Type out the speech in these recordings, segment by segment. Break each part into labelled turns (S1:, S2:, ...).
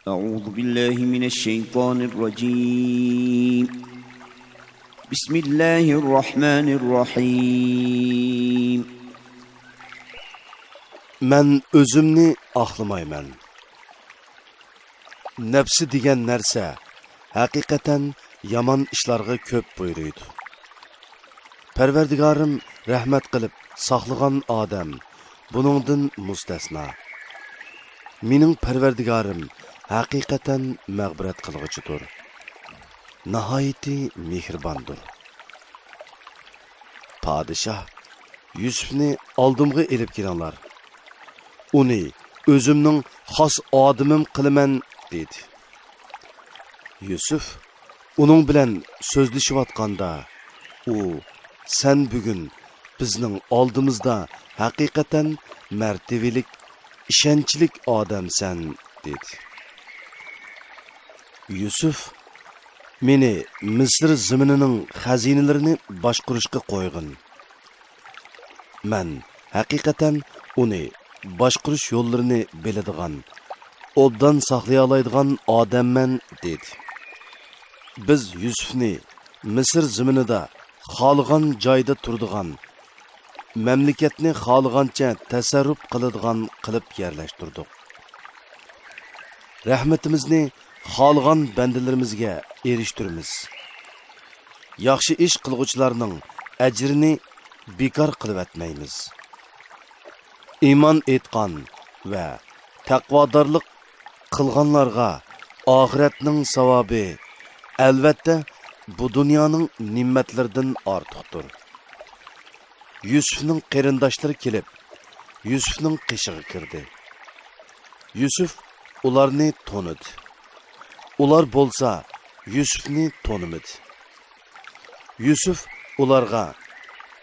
S1: أعوذ بالله من الشيطان الرجيم بسم الله الرحمن الرحيم
S2: Mən özümni axlamayman. Nəfsi degan narsa haqiqatan yaman ishlarga ko'p buyuruydu. Parvardigorim rahmat qilib saqlagan odam buningdan mustasno. Mening Parvardigorim haqiqatan mag'firat qilg'uchidir. Nihoyatda mehribondir. Padişah Yusufni oldimga elib kelinglar. Uni o'zimning xos odimim qilaman dedi. Yusuf uning bilan so'zlashayotganda u sen bugun bizning oldimizda haqiqatan martabalik, ishonchlik odamsan dedi. Yusuf meni Misr zaminining xazinalarini boshqarishga qo'ygin. Men haqiqatan uni boshqarish yo'llarini biladigan, obdan saqlay oladigan odamman dedi. Biz Yusufni Misr zaminida xohlagan joyda turadigan, mamlakatni xohlagancha tasarruf qiladigan qilib yerlashtirdik. Rahmatimizni xohlagan bandalarimizga erishtiramiz. Yaxshi ish qilguvchilarning ajrini bekor qilib etmaymiz. İman etqan və taqvodorlik qilganlarga oxiratning savobi albatta bu dunyoning ne'matlaridan ortiqdir. Yusufning qarindoshlari kelib, Yusufning qishig'iga kirdi. Yusuf ularni tanidi. Ular bo'lsa Yusufni tanimadi. Yusuf ularga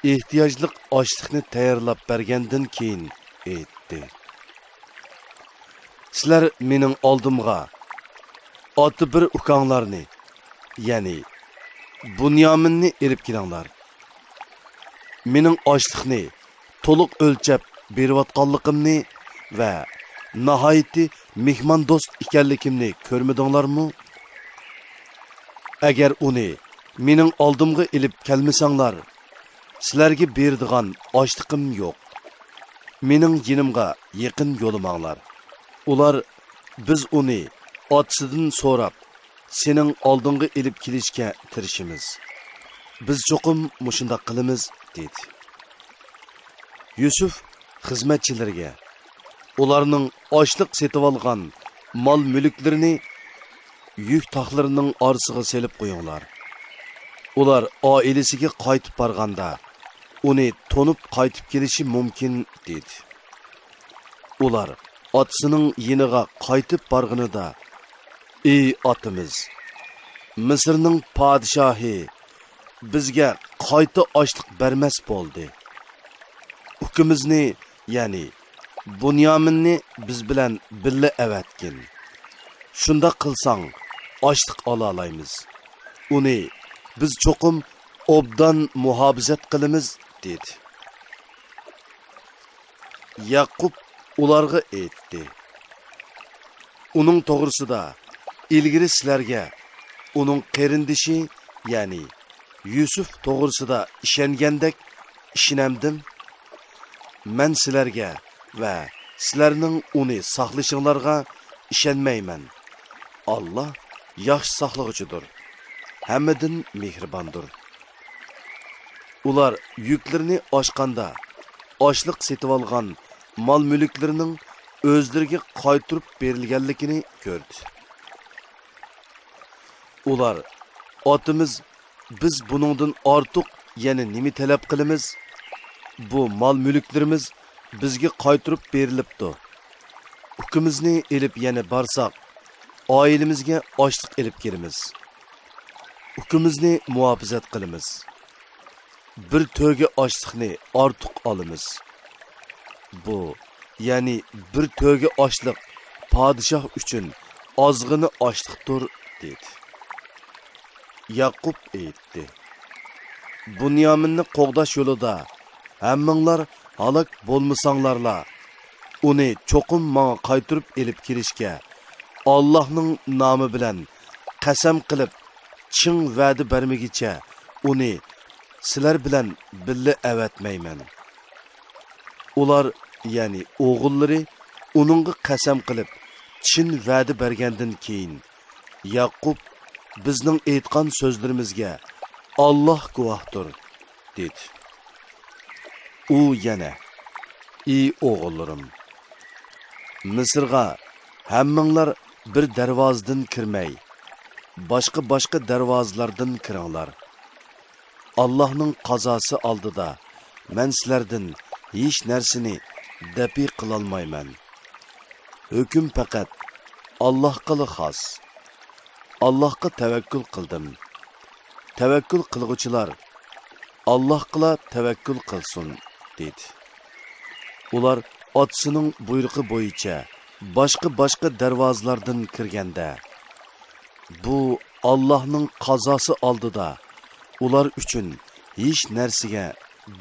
S2: ehtiyojlik oshliqni tayyorlab bergandan keyin aytdi. Sizlar mening oldimga oti bir ukanglarni, ya'ni Bunyaminni elib kelinglar. Mening oshliqni to'liq o'lchab berayotganligimni va nihoyatda mehmondo'st ekanligimni ko'rmadinglarmi? Agar uni mening oldimga elib kelmasanglar, sizlarga beradigan oshliqim yo'q. Mening yinimga yaqin yo'lamanglar. Ular biz uni otasidan so'rab, sening oldinga elib kelishga tirishimiz. Biz cho'qim mushunda qilamiz dedi. Yusuf xizmatchilariga ularning oshliq setib olgan mol-mulklarini yuk taxlarining orasiga selib qo'yinglar. Ular oilasiga qaytib borganda uni tonib qaytib kelishi mumkin dedi. Ular otasining yiniga qaytib borganida, "Ey otimiz, Misrning podshohi bizga qayta ochliq bermas bo'ldi. Ukimizni, ya'ni Bunyaminni biz bilan birga avatgin. Shunda qilsang, ochliq ola olamiz. Uni biz cho'qim obdan muhofazat qilamiz" dedi. Yaqub ularga aytdi. Uning to'g'risida ilgari sizlarga uning qarindishi, ya'ni Yusuf to'g'risida ishongandek ishonamdim. Men sizlarga va sizlarning uni saqlashinglarga ishonmayman. Allah yaxshi saqlag'uchidir. Hammadan mehribondir. Ular yüklerini oshqanda, oshliq setib olgan mol-mulklarining o'zlariga qaytirib berilganligini ko'rdi. Ular, "Otimiz, biz buningdan ortiq yana nima talab qilamiz? Bu mol-mulklarimiz bizga qaytirib berilibdi. Ukimizni elib yana borsak, oilamizga ochliq elib kelamiz. Ukimizni muhofazat qilamiz. Bir to'ga ochliqni ortiq olamiz. Bu, ya'ni bir to'ga ochliq podshoh uchun ozg'ini ochliqdir" dedi. Yaqub aytdi. "Bunyaminni qo'g'dash yo'lida hammanglar halok bo'lmasanglarla, uni cho'qim menga qaytirib elib kelishga Allah'ның namı bilan qasam qilib chin va'da bermagicha uni sizlar bilan billa avatmayman. Ular, ya'ni o'g'illari uningga qasam qilib chin va'da bergandan keyin Yaqub bizning aytgan so'zlarimizga Alloh guvohdir dedi. U yana: "Ey o'g'illarim, Misrga hammanglar bir darvozadan kirmay, boshqa darvozalardan kiringlar. Allohning qazosi oldida men sizlardan hech narsani dafi qilolmayman. Hukm faqat Allohga xos. Allohga tavakkul qildim. Tavakkul qilguvchilar Allohga tavakkul qilsin" dedi. Ular otasining buyrug'i bo'yicha boshqa darvozalardan kirganda, bu Allohning qazosi oldida ular uchun hech narsaga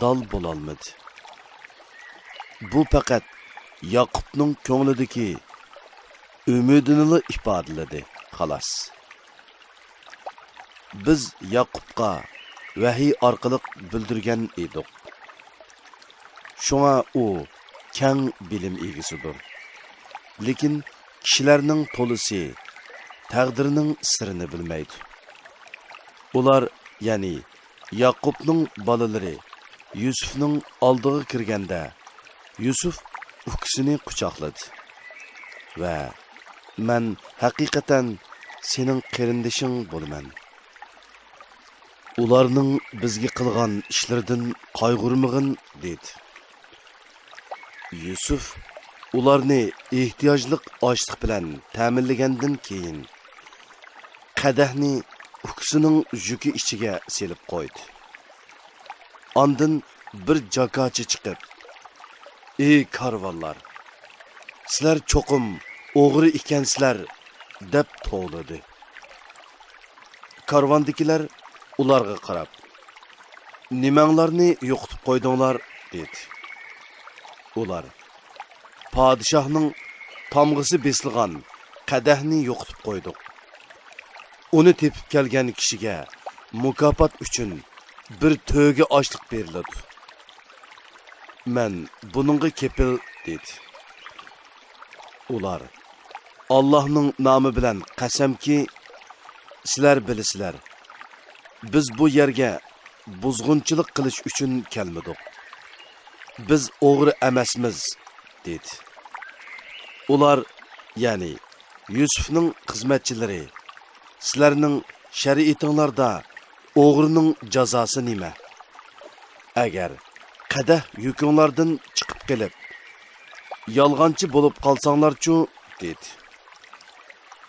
S2: dal bo'lolmadi. Bu faqat Yaqubning ko'nglidagi umidini ifodaladi, xolos. Biz Yaqubga vahiy orqali bildirgan edik. Shunga u keng bilim egisidir. Lekin kishilarning to'lisi taqdirining sirini bilmaydi. Ular, ya'ni Yaqubning bolalari Yusufning oldiga kirganda, Yusuf ukisini quchoqladi va "Men haqiqatan sening qarindishing bo'laman. Ularning bizga qilgan ishlardan qayg'urmag'in" dedi. Yusuf ularni ehtiyojliq ochliq bilan ta'minlagandan keyin qadahni ukisining yuki ichiga selib qo'ydi. Ondan bir jakochi chiqib: "Ey karvonlar, sizlar cho'qim o'g'ri ekansizlar" deb to'g'ladi. Karvondagilar ularga qarab: "Nimanglarni yo'qitib qo'ydinglar?" dedi. Ular: "Padişahning tamg'isi besilgan qadahni yo'qitib qo'ydik. Uni tepib kelgan kishiga mukofot uchun bir to'ga ochliq beriladi. Men buningga kepil" dedi. Ular: "Allohning nomi bilan qasamki, sizlar bilasizlar, biz bu yerga buzg'unchilik qilish uchun kelmadik. Biz o'g'ri emasmiz" dedi. Ular, ya'ni Yusufning xizmatchilari: "Sizlarning shariatinglarda o'g'rining jazosi nima? Agar qadah yukinglardan chiqib kelib, yolg'onchi bo'lib qolsanglar-chu" dedi.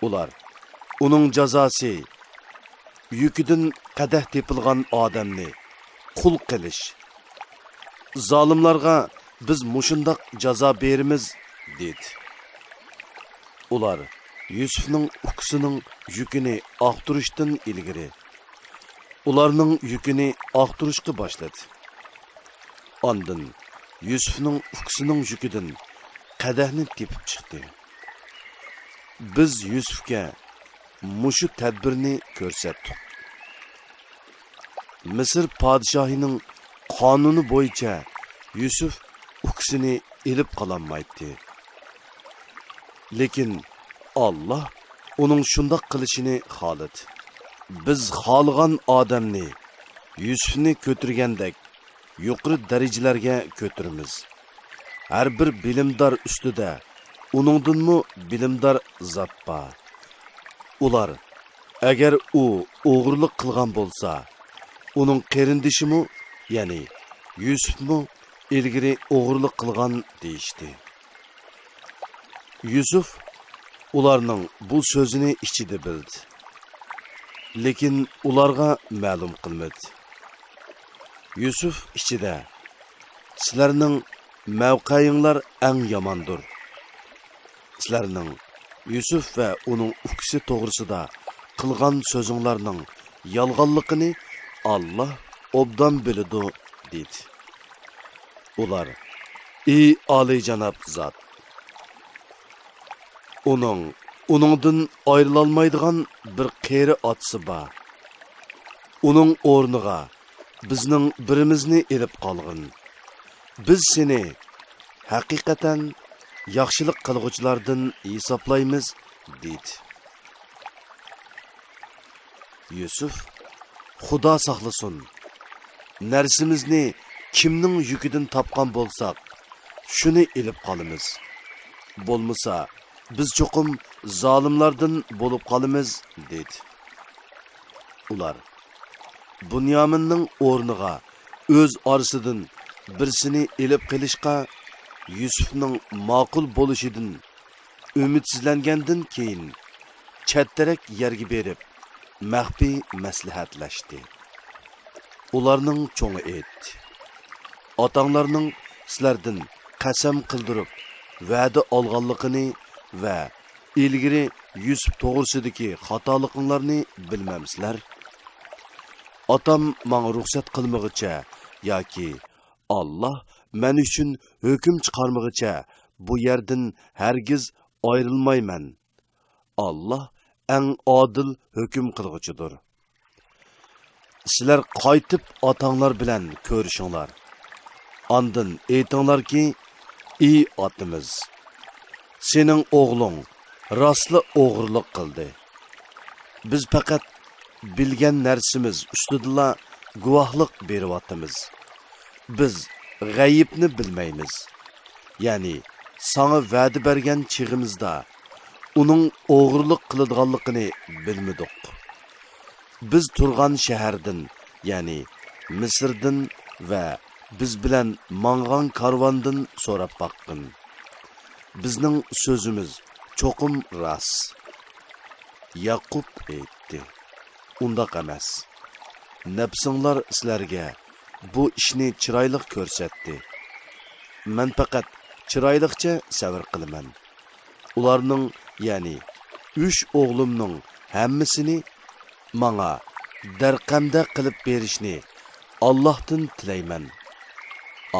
S2: Ular: "Uning jazosi yukidan qadah tepilgan odamni qul qilish. Zolimlarga biz mushundoq jazo beramiz" dedi. Ular Yusufning ukisining yukini oqtirishdan ilgari ularning yukini oqtirishga boshladi. Ondan Yusufning ukisining yukidan qadahni tepib chiqdi. Biz Yusufga mushu tadbirni ko'rsatdik. Misr podshohining qonuni bo'yicha Yusuf ukisini elib qololmaydi. Lekin Alloh uning shundoq qilishini xohladi. Biz xohlagan odamni Yusufni ko'tirgandek yuqori darajalarga ko'tiramiz. Har bir bilimdor ustida uningdanmi bilimdor zot bor. Ular agar u o'g'irlik qilgan bo'lsa, uning qarindishimi, ya'ni Yusufmi ilgari o'g'irlik qilgan deyishdi. Yusuf ularning bu so'zini ichida bildi. Lekin ularga ma'lum qilmadi. Yusuf ichida: "Sizlarning mavqeinglar eng yomondir. Sizlarning Yusuf va uning ukisi to'g'risida qilgan so'zinglarning yolg'onligini Alloh obdan biladi" dedi. Ular: "Ey oliyjanob zot, uning Uningdan ayrılalmaydigan bir qeri atsı bor. Uning o'rniga bizning birimizni elib qolgin. Biz seni haqiqatan yaxshilik qilg'uvchilardan hisoblaymiz, dedi. Yusuf, Xudo saqlasin. Narsimizni kimning yukidan topgan bo'lsak, shuni elib qolamiz. Bo'lmasa, biz cho'qim zolimlardan bo'lib qolamiz, dedi. Ular Bunyaminning o'rniga o'z orasidan birsini elib qilishqa Yusufning ma'qul bo'lishidan umidsizlangandan keyin chattaraq yerga berib maxfiy maslahatlashdi. Ularning cho'ngi aytdi: "Otanglarning sizlardan qasam qildirib va'da olganligini va ilgari Yusuf to'g'risidagi xatoliklarni bilmamsizlar? Otam menga ruxsat qilmag'icha yoki Allah men uchun hukm chiqarmag'icha bu yerdan hargiz ayrilmayman. Allah eng adil hukm qilg'uchidir. Sizlar qaytib otanglar bilan ko'rishinglar. Ondan aytinglarki, ey otimiz, sening o'g'ling rostli o'g'irlik qildi. Biz faqat bilgan narsimiz ustidala guvohlik beryapmiz. Biz g'ayibni bilmaymiz. Ya'ni sana va'da bergan chig'imizda uning o'g'irlik qiladiganligini bilmadik. Biz turgan shahardan, ya'ni Misrdan va biz bilan mangan karvandan so'rab baqqin. Bizning so'zimiz cho'qim rost. Yaqub aytdi: "Undaq emas. Nafsinglar sizlarga bu ishni chiroyli ko'rsatdi. Men faqat chiroyliqcha sabr qilaman. Ularning, ya'ni 3 o'g'limning hammasini menga darqamda qilib berishni Allohdan tilayman.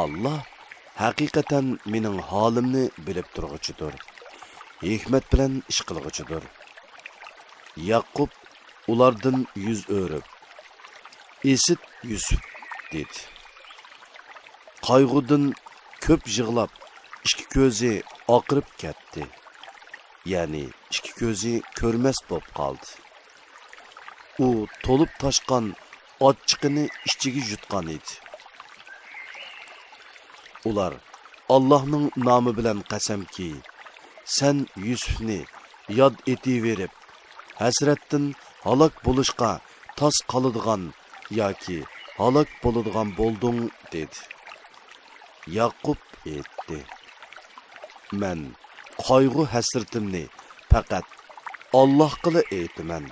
S2: Allah haqiqatan mening holimni bilib turg'uchidir. Hikmat bilan ish qilg'uchidir." Yaqub ulardan yüz o'rib: "Esit Yusuf", dedi. Qayg'udan ko'p yig'lab, ikki ko'zi oqirib ketdi. Ya'ni ikki ko'zi ko'rmas bo'lib qoldi. U to'lib toshgan ochiqini ichiga yutgan edi. Ular Allohning nomi bilan qasamki, sen Yusufni yod etiverib, hasratdan halok bo'lishqa tas qoladigan yoki halok bo'ladigan bo'lding, dedi. Yaqub aytdi: "Men qayg'u hasratimni faqat Allohga aytaman.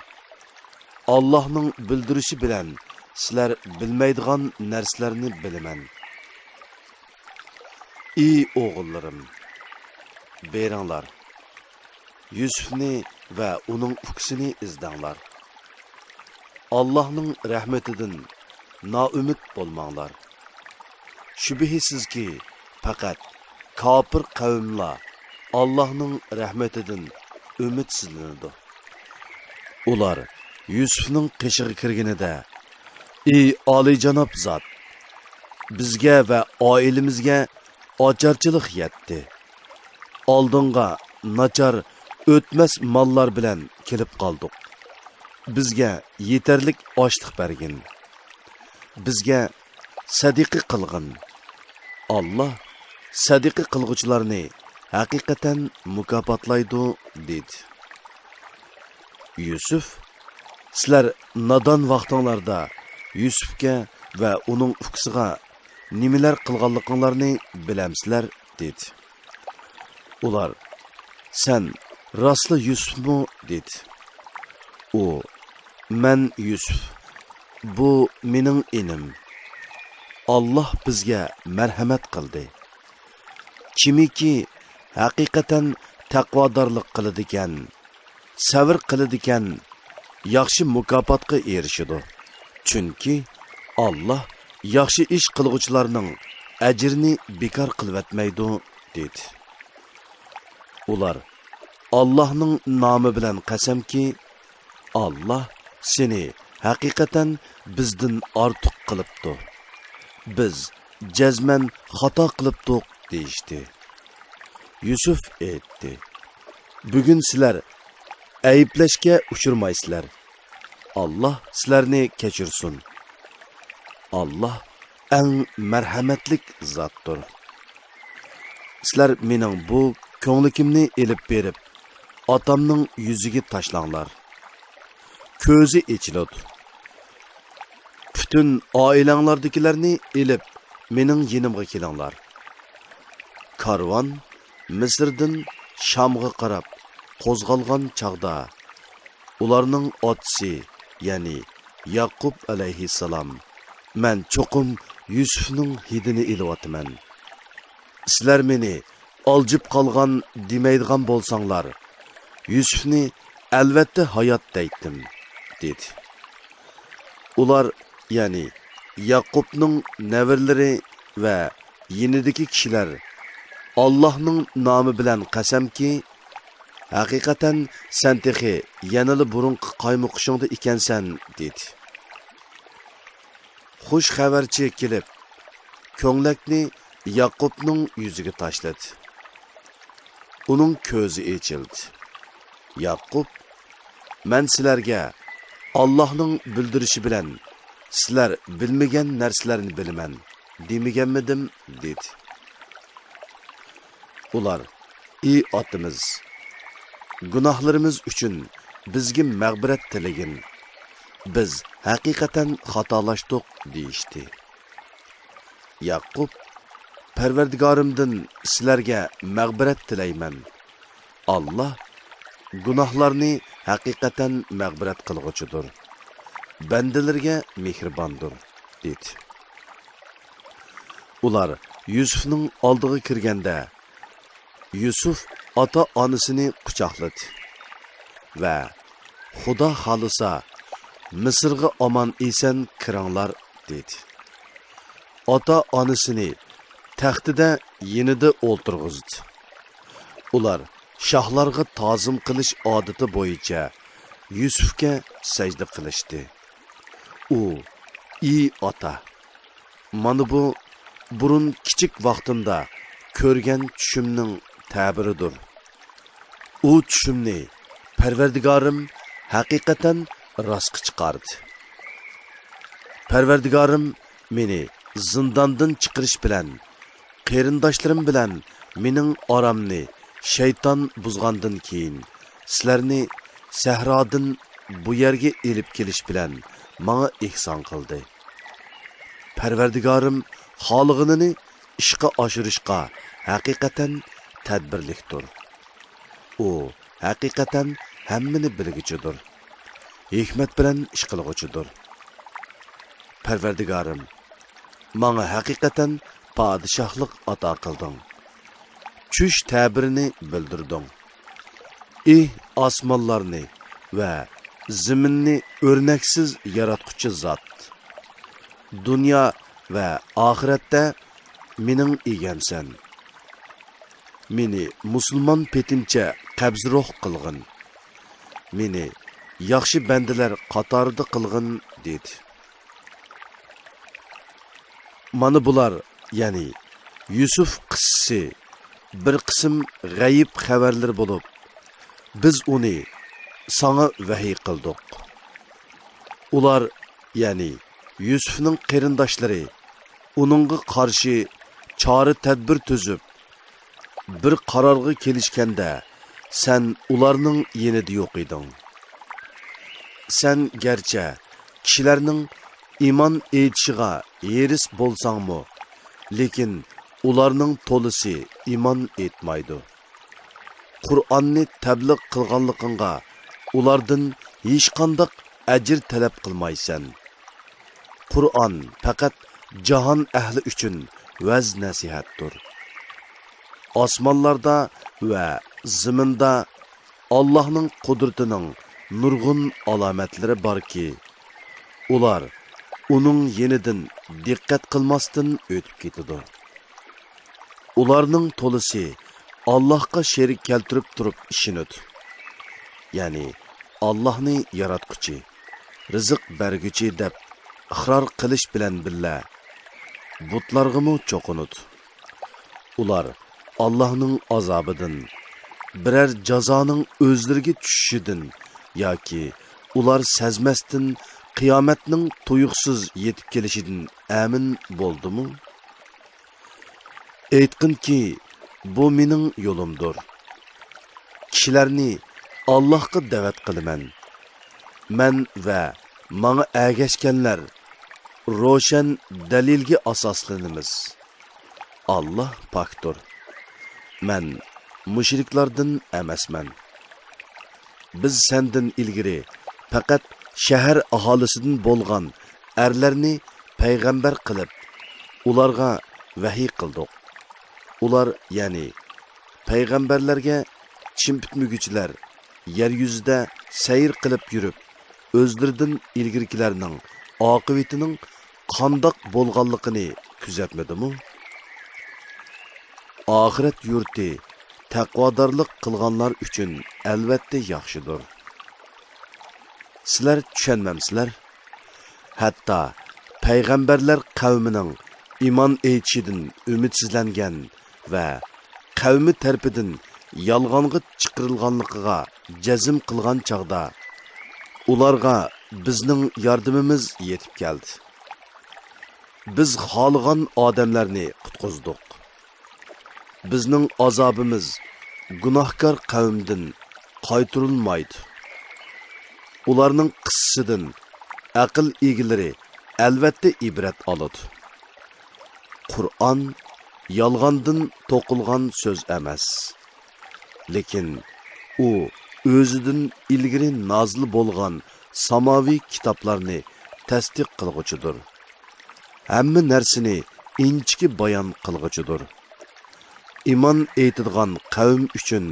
S2: Allohning bildirishi bilan sizlar bilmaydigan narsalarni bilaman. Ey o'g'illarim, beringlar. Yusufni va uning ukisini izdanglar. Allohning rahmatidan noumid bo'lmanglar. Shubhisizki faqat kofir qavmlar Allohning rahmatidan umidsizlanadi." Ular Yusufning qishig'i kirganida: "Ey oliyjanob zot, bizga va oilamizga ocharchilik yetdi. Oldinga nachar o'tmas mollar bilan kelib qoldik. Bizga yetarlik ochliq bergin. Bizga sadiqa qilgin. Allah sadiqa qilg'uvchilarni haqiqatan mukofotlaydi", dedi. Yusuf: "Sizlar nodon vaqtinglarda Yusufga va uning ukisiga nimalar qilganliklarini bilamsizlar", dedi. Ular: "Sen rostli Yusufmi?" dedi. U: "Men Yusuf. Bu mening inim. Allah bizga marhamat qildi. Kimiki haqiqatan taqvodorlik qiladigan, sabr qiladigan, yaxshi mukofotga erishadi. Chunki Allah yaxshi ish qilguvchilarning ajrini bekor qilib etmaydi", dedi. Ular: Allah'ның namı bilan qasamki, Allah seni haqiqatan bizdan ortiq qilibdi. Biz jazman xato qilibdik deyishdi. Yusuf aytdi: "Bugun sizlar ayblashga uchirmaysizlar. Allah sizlarni kechirsin. Allah eng marhamatlik zotdir. Sizlar mening bu ko'nglikimni elib berib, otamning yuziga tashlanglar. Ko'zi ochiladi. Bütün oilanglardagilarni elib mening yinimga kelinglar. Karvan Misrdan Shamga qarab qo'zg'algan chaqda ularning otasi, ya'ni Yaqub alayhissalom, men cho'qim Yusufning hidini ilyapman. Sizlar meni oljib qolgan demaydigan bo'lsanglar, Yusufni albatta hayot deydim, dedi. Ular, ya'ni Yaqubning nevarlari va yinidagi kishilar Allah'ның nomi bilan qasamki, haqiqatan sen texi yanılı burunqi qaymoqishingda ekansan, dedi. Xush xabarchi kelib, ko'nglakni Yaqubning yuziga tashladi. Uning ko'zi ochildi. Yaqub: "Men sizlarga Allah'ның bildirishi bilan sizlar bilmagan narsalarni bilaman, demaganmidim?" dedi. Ular: "Ey otimiz, gunohlarimiz uchun bizga mag'firat tilagin. Biz haqiqatan xatolashdik" deyishdi. Yaqub: "Parvardigorimdan sizlarga mag'firat tilayman. Allah gunohlarni haqiqatan mag'firat qilg'uchidir. Bandalarga mehribondir" dedi. Ular Yusufning oldiga kirganda Yusuf ota-onasini quchoqladi va Xudo xolisa Misrga omon eson kiringlar dedi. Ota-onasini taxtida yinida o'ltirg'izdi. Ular shohlarga ta'zim qilish odati bo'yicha Yusufga sajda qilishdi. U: "Ey ota, mana bu burun kichik vaqtimda ko'rgan tushimning ta'biridir. U tushimni Parvardigorim haqiqatan rostga chiqardi. Parvardigorim meni zindondan chiqarish bilan, qarindoshlarim bilan mening oramni shayton buzgandan keyin sizlarni sahrodan bu yerga elib kelish bilan menga ihson qildi. Parvardigorim xolig'ini ishga oshirishga haqiqatan tadbirlikdir. U haqiqatan hammani bilguchidir. Hikmat bilan ish qilguchidir. Parvardigorim, menga haqiqatan podshohlik ato qilding. Tush ta'birini bildirding. Ey osmonlarni va zaminni o'rnaksiz yaratquchi zot. Dunyo va oxiratda mening egamsan. Meni musulmon petimcha qabzroq qilgin. Meni yaxshi bandalar qatorida qilgin, dedi. Mana bular, ya'ni Yusuf qissasi bir qism g'ayib xabarlar bo'lib, biz uni sana vahiy qildik. Ular, ya'ni Yusufning qarindoshlari uningga qarshi chora tadbir tuzib, bir qarorga kelishganda sen ularning yenida yo'q eding. Sen garchi kishilarning iymon etishiga yeris bo'lsangmi, lekin ularning to'lisi iymon etmaydi. Qur'onni tabliq qilganligingga ulardan hech qanday ajr talab qilmaysan. Qur'on faqat jahon ahli uchun vaz nasihatdir. Osmonlarda va zaminda Allohning qudratining nurg'un alomatlari borki, ular uning yenidan diqqat qilmasdan o'tib ketadi. Ularning to'lisi Allohga sherik keltirib turib ishinut. Ya'ni Allohni yaratquchi, rizq berguchi deb iqror qilish bilan billa butlarg'imi cho'qinut. Ular Allohning azobidan, biror jazoning o'zlariga tushishidan yoki ular sezmasdan qiyomatning tuyuqsiz yetib kelishidan amin bo'ldimi? Aytqinki, bu mening yo'limdir. Kishilarni Allohga da'vat qilaman. Men va menga ergashganlar ro'shan dalilga asoslanamiz. Allah pokdir. Men mushriklardan emasman. Biz sendan ilgari faqat shahar aholisidan bo'lgan erlarni payg'ambar qilib, ularga vahiy qildik. Ular, ya'ni payg'ambarlarga chimpitmuguvchilar yer yuzida sayr qilib yurib, o'zlaridan ilgirkilarning oqibatining qandoq bo'lganligini kuzatmadimi? Oxirat yurti taqvodorlik qilganlar uchun albatta yaxshidir. Sizlar tushunmamsizlar? Hatto payg'ambarlar qavmining iymon etishidan umidsizlangan va qavmi tarafidan yolg'onga chiqarilganligiga jazm qilgan chaqda ularga bizning yordamimiz yetib keldi. Biz xohlagan odamlarni qutqizdik. Bizning azobimiz gunohkor qavmdan qaytarilmaydi. Ularning qissasidan aql egilari albatta ibrat oladi. Qur'on yolg'ondan to'qilgan so'z emas. Lekin u o'zidan ilgari nozil bo'lgan samoviy kitoblarni tasdiq qilguchidir. Hamma narsani inchki bayon qilguchidir. İman eytilgan qavm uchun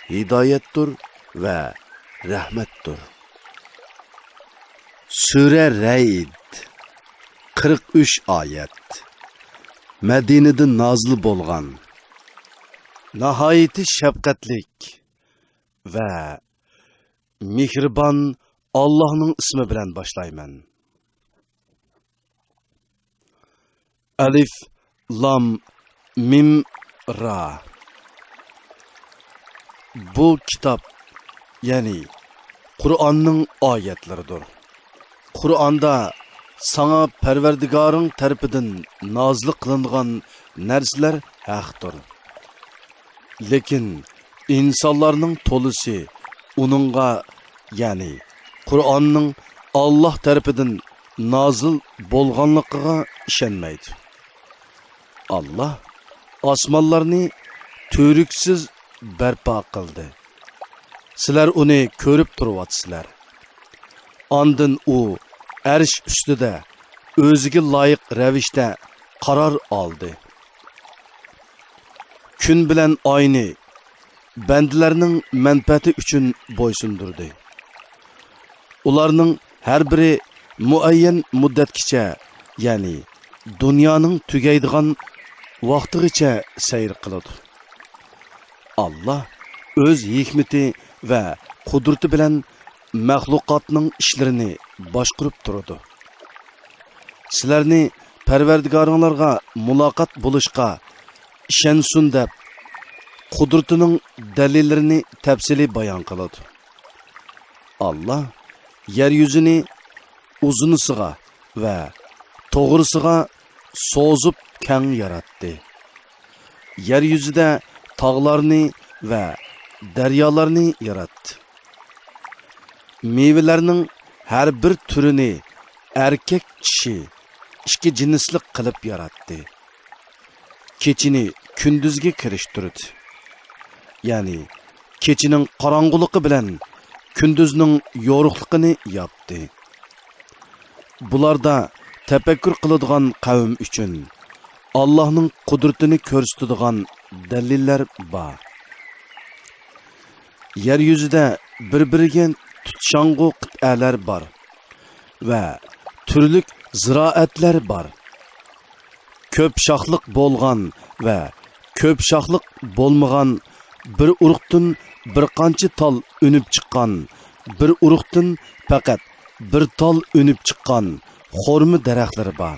S2: hidoyatdir va rahmatdir. Sura Raid 43 oyat. Madinada nozil bo'lgan. Nihoyat shafqatlik va mehribon Allohning ismi bilan boshlayman. Alif lam mim ra. Bu kitap, ya'ni Qur'onning oyatlaridir. Qur'onda sana Parvardigoring tarafidan nozil qilingan narsalar haqdir. Lekin insonlarning to'lisi uningga, ya'ni Qur'onning Alloh tarafidan nozil bo'lganligiga ishonmaydi. Allah osmonlarni to'riksiz barpo qildi. Sizlar uni ko'rib turibsizlar. Ondan u arsh ustida o'ziga loyiq ravishda qaror oldi. Kun bilan oyni bandalarning manfaati uchun bo'ysundirdi. Ularning har biri muayyan muddatgacha, ya'ni dunyoning tugaydigan vaqtigacha sayr qiladi. Allah o'z hikmati va qudrati bilan maxluqotning ishlarini boshqarib turadi. Sizlarni Parvardigoringlarga muloqot bo'lishga ishonsin deb qudratining dalillarini tafsili bayon qiladi. Allah yer yuzini uzunisiga va to'g'risiga so'zib keng yaratdi. Yer yuzida tog'larni va daryolarni yaratdi. Meyvelarning har bir turini erkak kishi ikki jinslik qilib yaratdi. Kechini kunduzga kirishtirdi. Ya'ni kechining qorong'uligi bilan kunduzning yorug'ligini yapdi. Bularda tafakkur qiladigan qavm uchun Allohning qudratini ko'rsatadigan dalillar bor. Yer yuzida bir-biriga tutshang'u qit'alar bor va turli ziroatlar bor. Ko'p shoxliq bo'lgan va ko'p shoxliq bo'lmagan bir urug'dan bir qancha tol unib chiqqan, bir urug'dan faqat bir tol unib chiqqan xorma daraxtlari bor.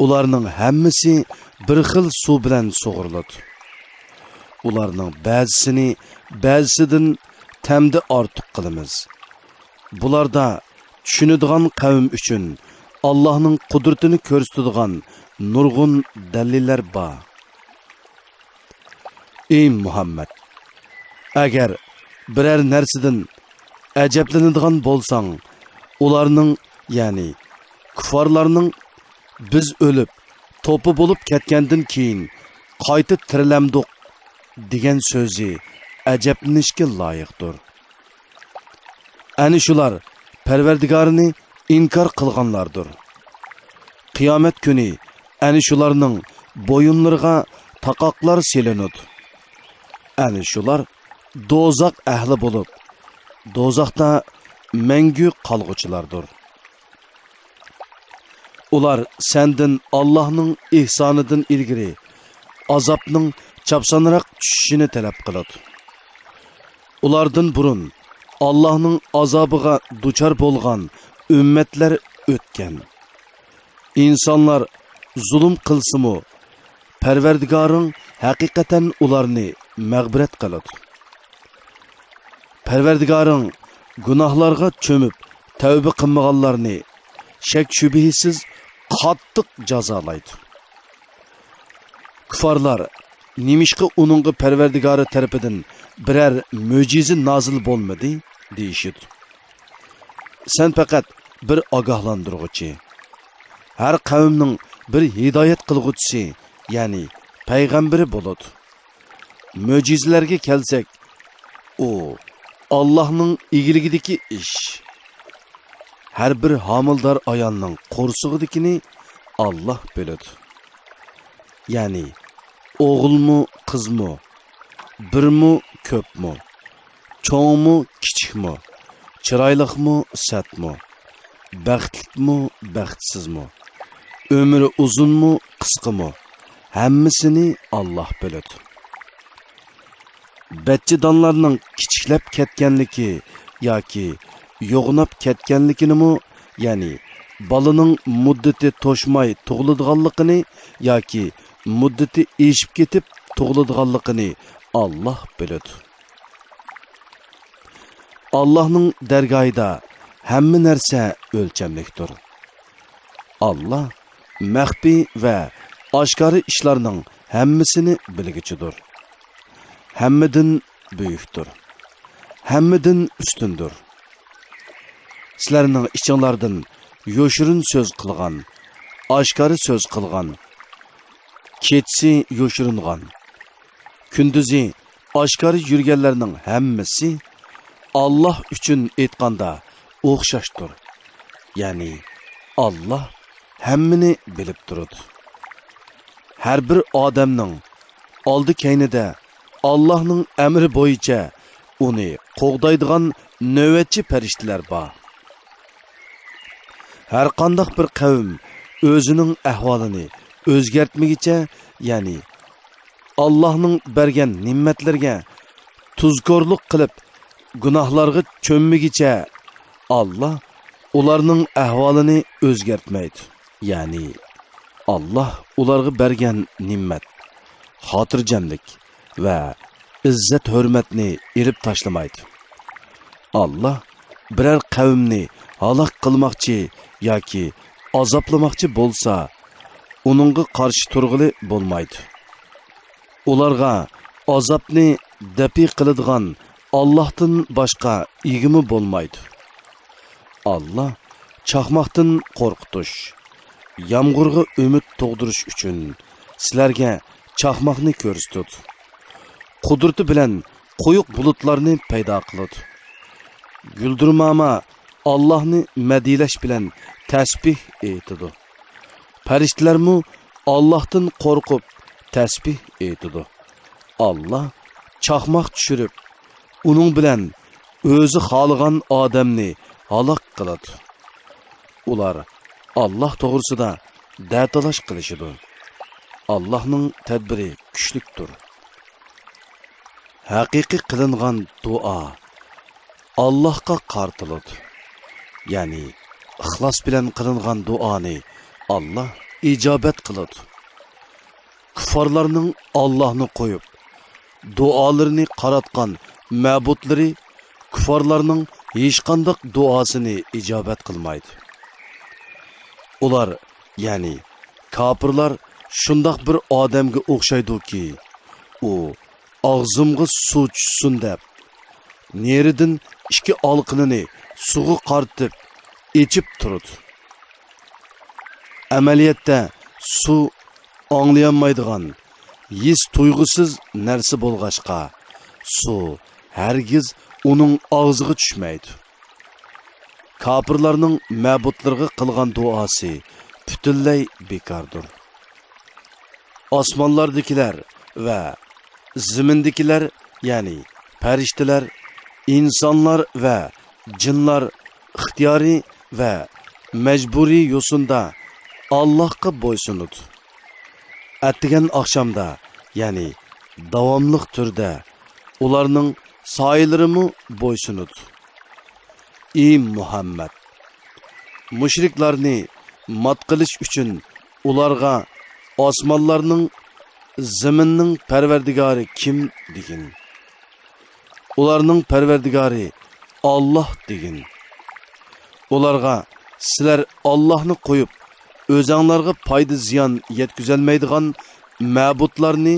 S2: Ularning hammasi bir xil suv bilan sug'uriladi. Ularning ba'zisini ba'zisidan tamda ortiq qilamiz. Bularda tushunadigan qavm uchun Allohning qudratini ko'rsatadigan nurg'un dalillar bor. Ey Muhammad, agar biror narsadan ajablanadigan bo'lsang, ularning, ya'ni kuffarlarning biz o'lib, to'pi bo'lib ketgandan keyin qayta tirilamdiq degan so'zi ajablanishga loyiqdir. Ani shular Parvardigorini inkor qilganlardir. Qiyomat kuni ani shularning bo'yinlariga taqoqlar selinadi. Ani shular dozaq ahli bo'lib, dozaqda mangu qolg'uchilardir. Ular senden Allah'ның ihsanıdan ilgiri azapның çapsanırak düşüşünü talep qiladi. Ulardan burun Allah'ның azabıga duçar bolgan ümmetler ötken. İnsanlar zulüm qilsimu, Parvardigarın hakikaten ularni mağbiret qiladi. Parvardigarın günahlarga çömüp tövbe qilmaganlarni şek şübihisiz qattiq jazolaydi. Kuffarlar nimishqa uningga Parvardigori tarafidan biror mo'jiza nozil bo'lmadi deyishidi. Sen faqat bir ogohlantiruvchi, har qavmning bir hidoyat qilguvchisi, ya'ni payg'ambari bo'ladi. Mo'jizalarga kelsak, u Allohning igiligidagi ish. Her bir hamildar ayolning qo'rsug'idikini Allah biladi. Yani o'g'ilmi, qizmi, birmi, ko'pmi, cho'ngmi, kichikmi, chiroyliqmi, satmi, baxtlikmi, baxtsizmi, ömrü uzunmi, qisqami, hammasini Allah biladi. Bachchadonlarning kichiklab ketganligi yoki yo'g'nab ketganligini, ya'ni balaning muddati to'shmay tug'iladiganligini yoki muddati eshib ketib tug'iladiganligini Allah biladi. Allohning dargohida hamma narsa o'lchamlikdir. Allah maxfiy va oshkora ishlarning hammasini bilguchidir. Hammadan buyukdir. Hammadan ustundir. Sizlarning ichinglardan yo'shirin so'z qilgan, oshkora so'z qilgan, ketsi yo'shiringan, kunduzi oshkora yurganlarning hammasi Allah uchun aytganda o'xshashdir. Ya'ni Allah hammani bilib turadi. Har bir odamning oldi keynida Allah'ның emri bo'yicha uni qo'g'daydigan navbatchi farishtalar bor. Har qanday bir qavm o'zining ahvolini o'zgartmagicha, ya'ni Allohning bergan ne'matlarga tuzkorlik qilib gunohlarga cho'mmigicha Allah ularning ahvolini o'zgartmaydi. Ya'ni Allah ularga bergan ne'mat, xotirjamlik va izzat hurmatni irib tashlamaydi. Allah biror qavmni halok qilmoqchi yoki azoplamoqchi bo'lsa, uningga qarshi turg'ili bo'lmaydi. Ularga azobni dafi qiladigan Allohdan boshqa egimi bo'lmaydi. Allah chaqmoqdan qo'rqitish, yomg'irga umid tug'dirish uchun sizlarga chaqmoqni ko'rsatdi. Qudrati bilan quyuq bulutlarni paydo qiladi. Guldirmama Allah'ni madilash bilan tasbih aytadi. Farishtalarmu Allah'tan qo'rqib tasbih aytadi. Allah chaqmoq tushirib, uning bilan o'zi xohlagan odamni halok qiladi. Ular Allah to'g'risida da'talash qilishidi. Allah'ning tadbiri kuchlikdir. haqiqiy qilingan duo Allohga qartiladi. Ya'ni ixlos bilan qilingan duoni Allah ijobat qiladi. Kuffarlarning Allohni qo'yib duolarini qaratgan ma'budlari kuffarlarning hech qanday duosini ijobat qilmaydi. Ular, ya'ni kafirlar shundoq bir odamga o'xshaydi-ki, u og'zimga suv tushsin deb neridan ikki olqinini suvga qartib ichib turadi. Amaliyotda suv anglayanmaydigan, his tuyg'usiz narsa bo'lg'achqa, suv hargiz uning og'ziga tushmaydi. Kafirlarning ma'budlarga qilgan duosi butunlay bekordir. Osmonlardagilar va zimindagilar, ya'ni farishtalar, insonlar va jinlar ixtiyoriy va majburiy yo'sinda Allohga bo'ysunadi. Attigan oqshomda, ya'ni davomli turda ularning soyilarimu bo'ysunadi. Ey Muhammad, mushriklarni mat qilish uchun ularga osmonlarning, zaminning parvardigori kim degin. Ularning parvardigori Alloh degin. Ularga sizlar Allohni qo'yib o'zinglarga foyda ziyon yetkazolmaydigan ma'budlarni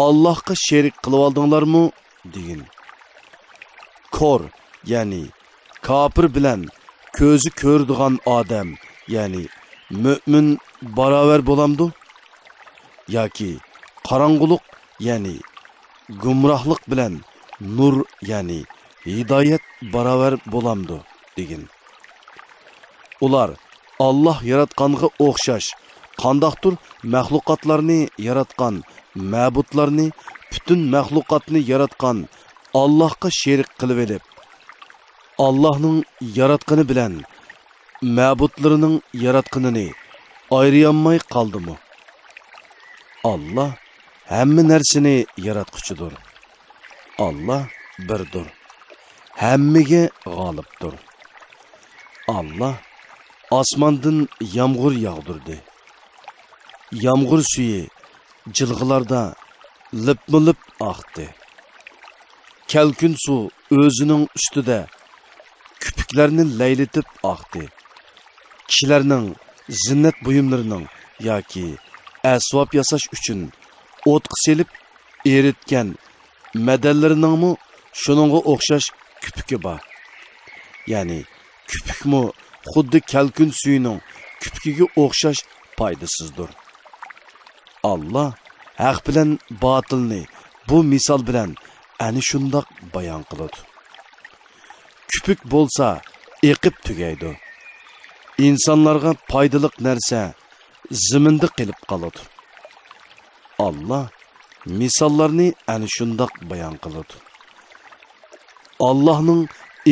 S2: Allohga sherik qilib oldinglarmi degin. Kor, ya'ni kafir bilan ko'zi ko'rdigan odam, ya'ni mu'min barobar bo'lamdi? Yoki qorong'ulik, ya'ni gumrohlik bilan nur, ya'ni hidoyat barobar bo'lamdi degin. Ular Allah yaratqanga o'xshash qandaqdir mahluqotlarni yaratgan ma'budlarni bütün mahluqotni yaratgan Allohga sherik qilib elib, Allohning yaratqani bilan ma'budlarining yaratqanini ayriyanmay qoldimi? Allah hamma narsani yaratquchidir. Allah birdir. Hammaga g'olibdir. Allah osmondan yomg'ir yog'dirdi. Yomg'ir suyi jilg'ilarda lip-milip oqdi. Kelkun suv o'zining ustida küpüklerini laylatib oqdi. Kishilarning zinnat buyumlarining yoki asbob yasash uchun o'tqa selib eritgan madallarining shuningga o'xshash küpüki bor. Ya'ni küpükmi xuddi kelkun suyining küpükiga o'xshash foydasizdir. Allah haq bilan botilni bu misol bilan ani shundoq bayon qiladi. Küpük bo'lsa eqib tugaydi. İnsanlarga foydaliq narsa ziminda qilib qoladi. Allah misollarni ani shundoq bayon qiladi. Allohning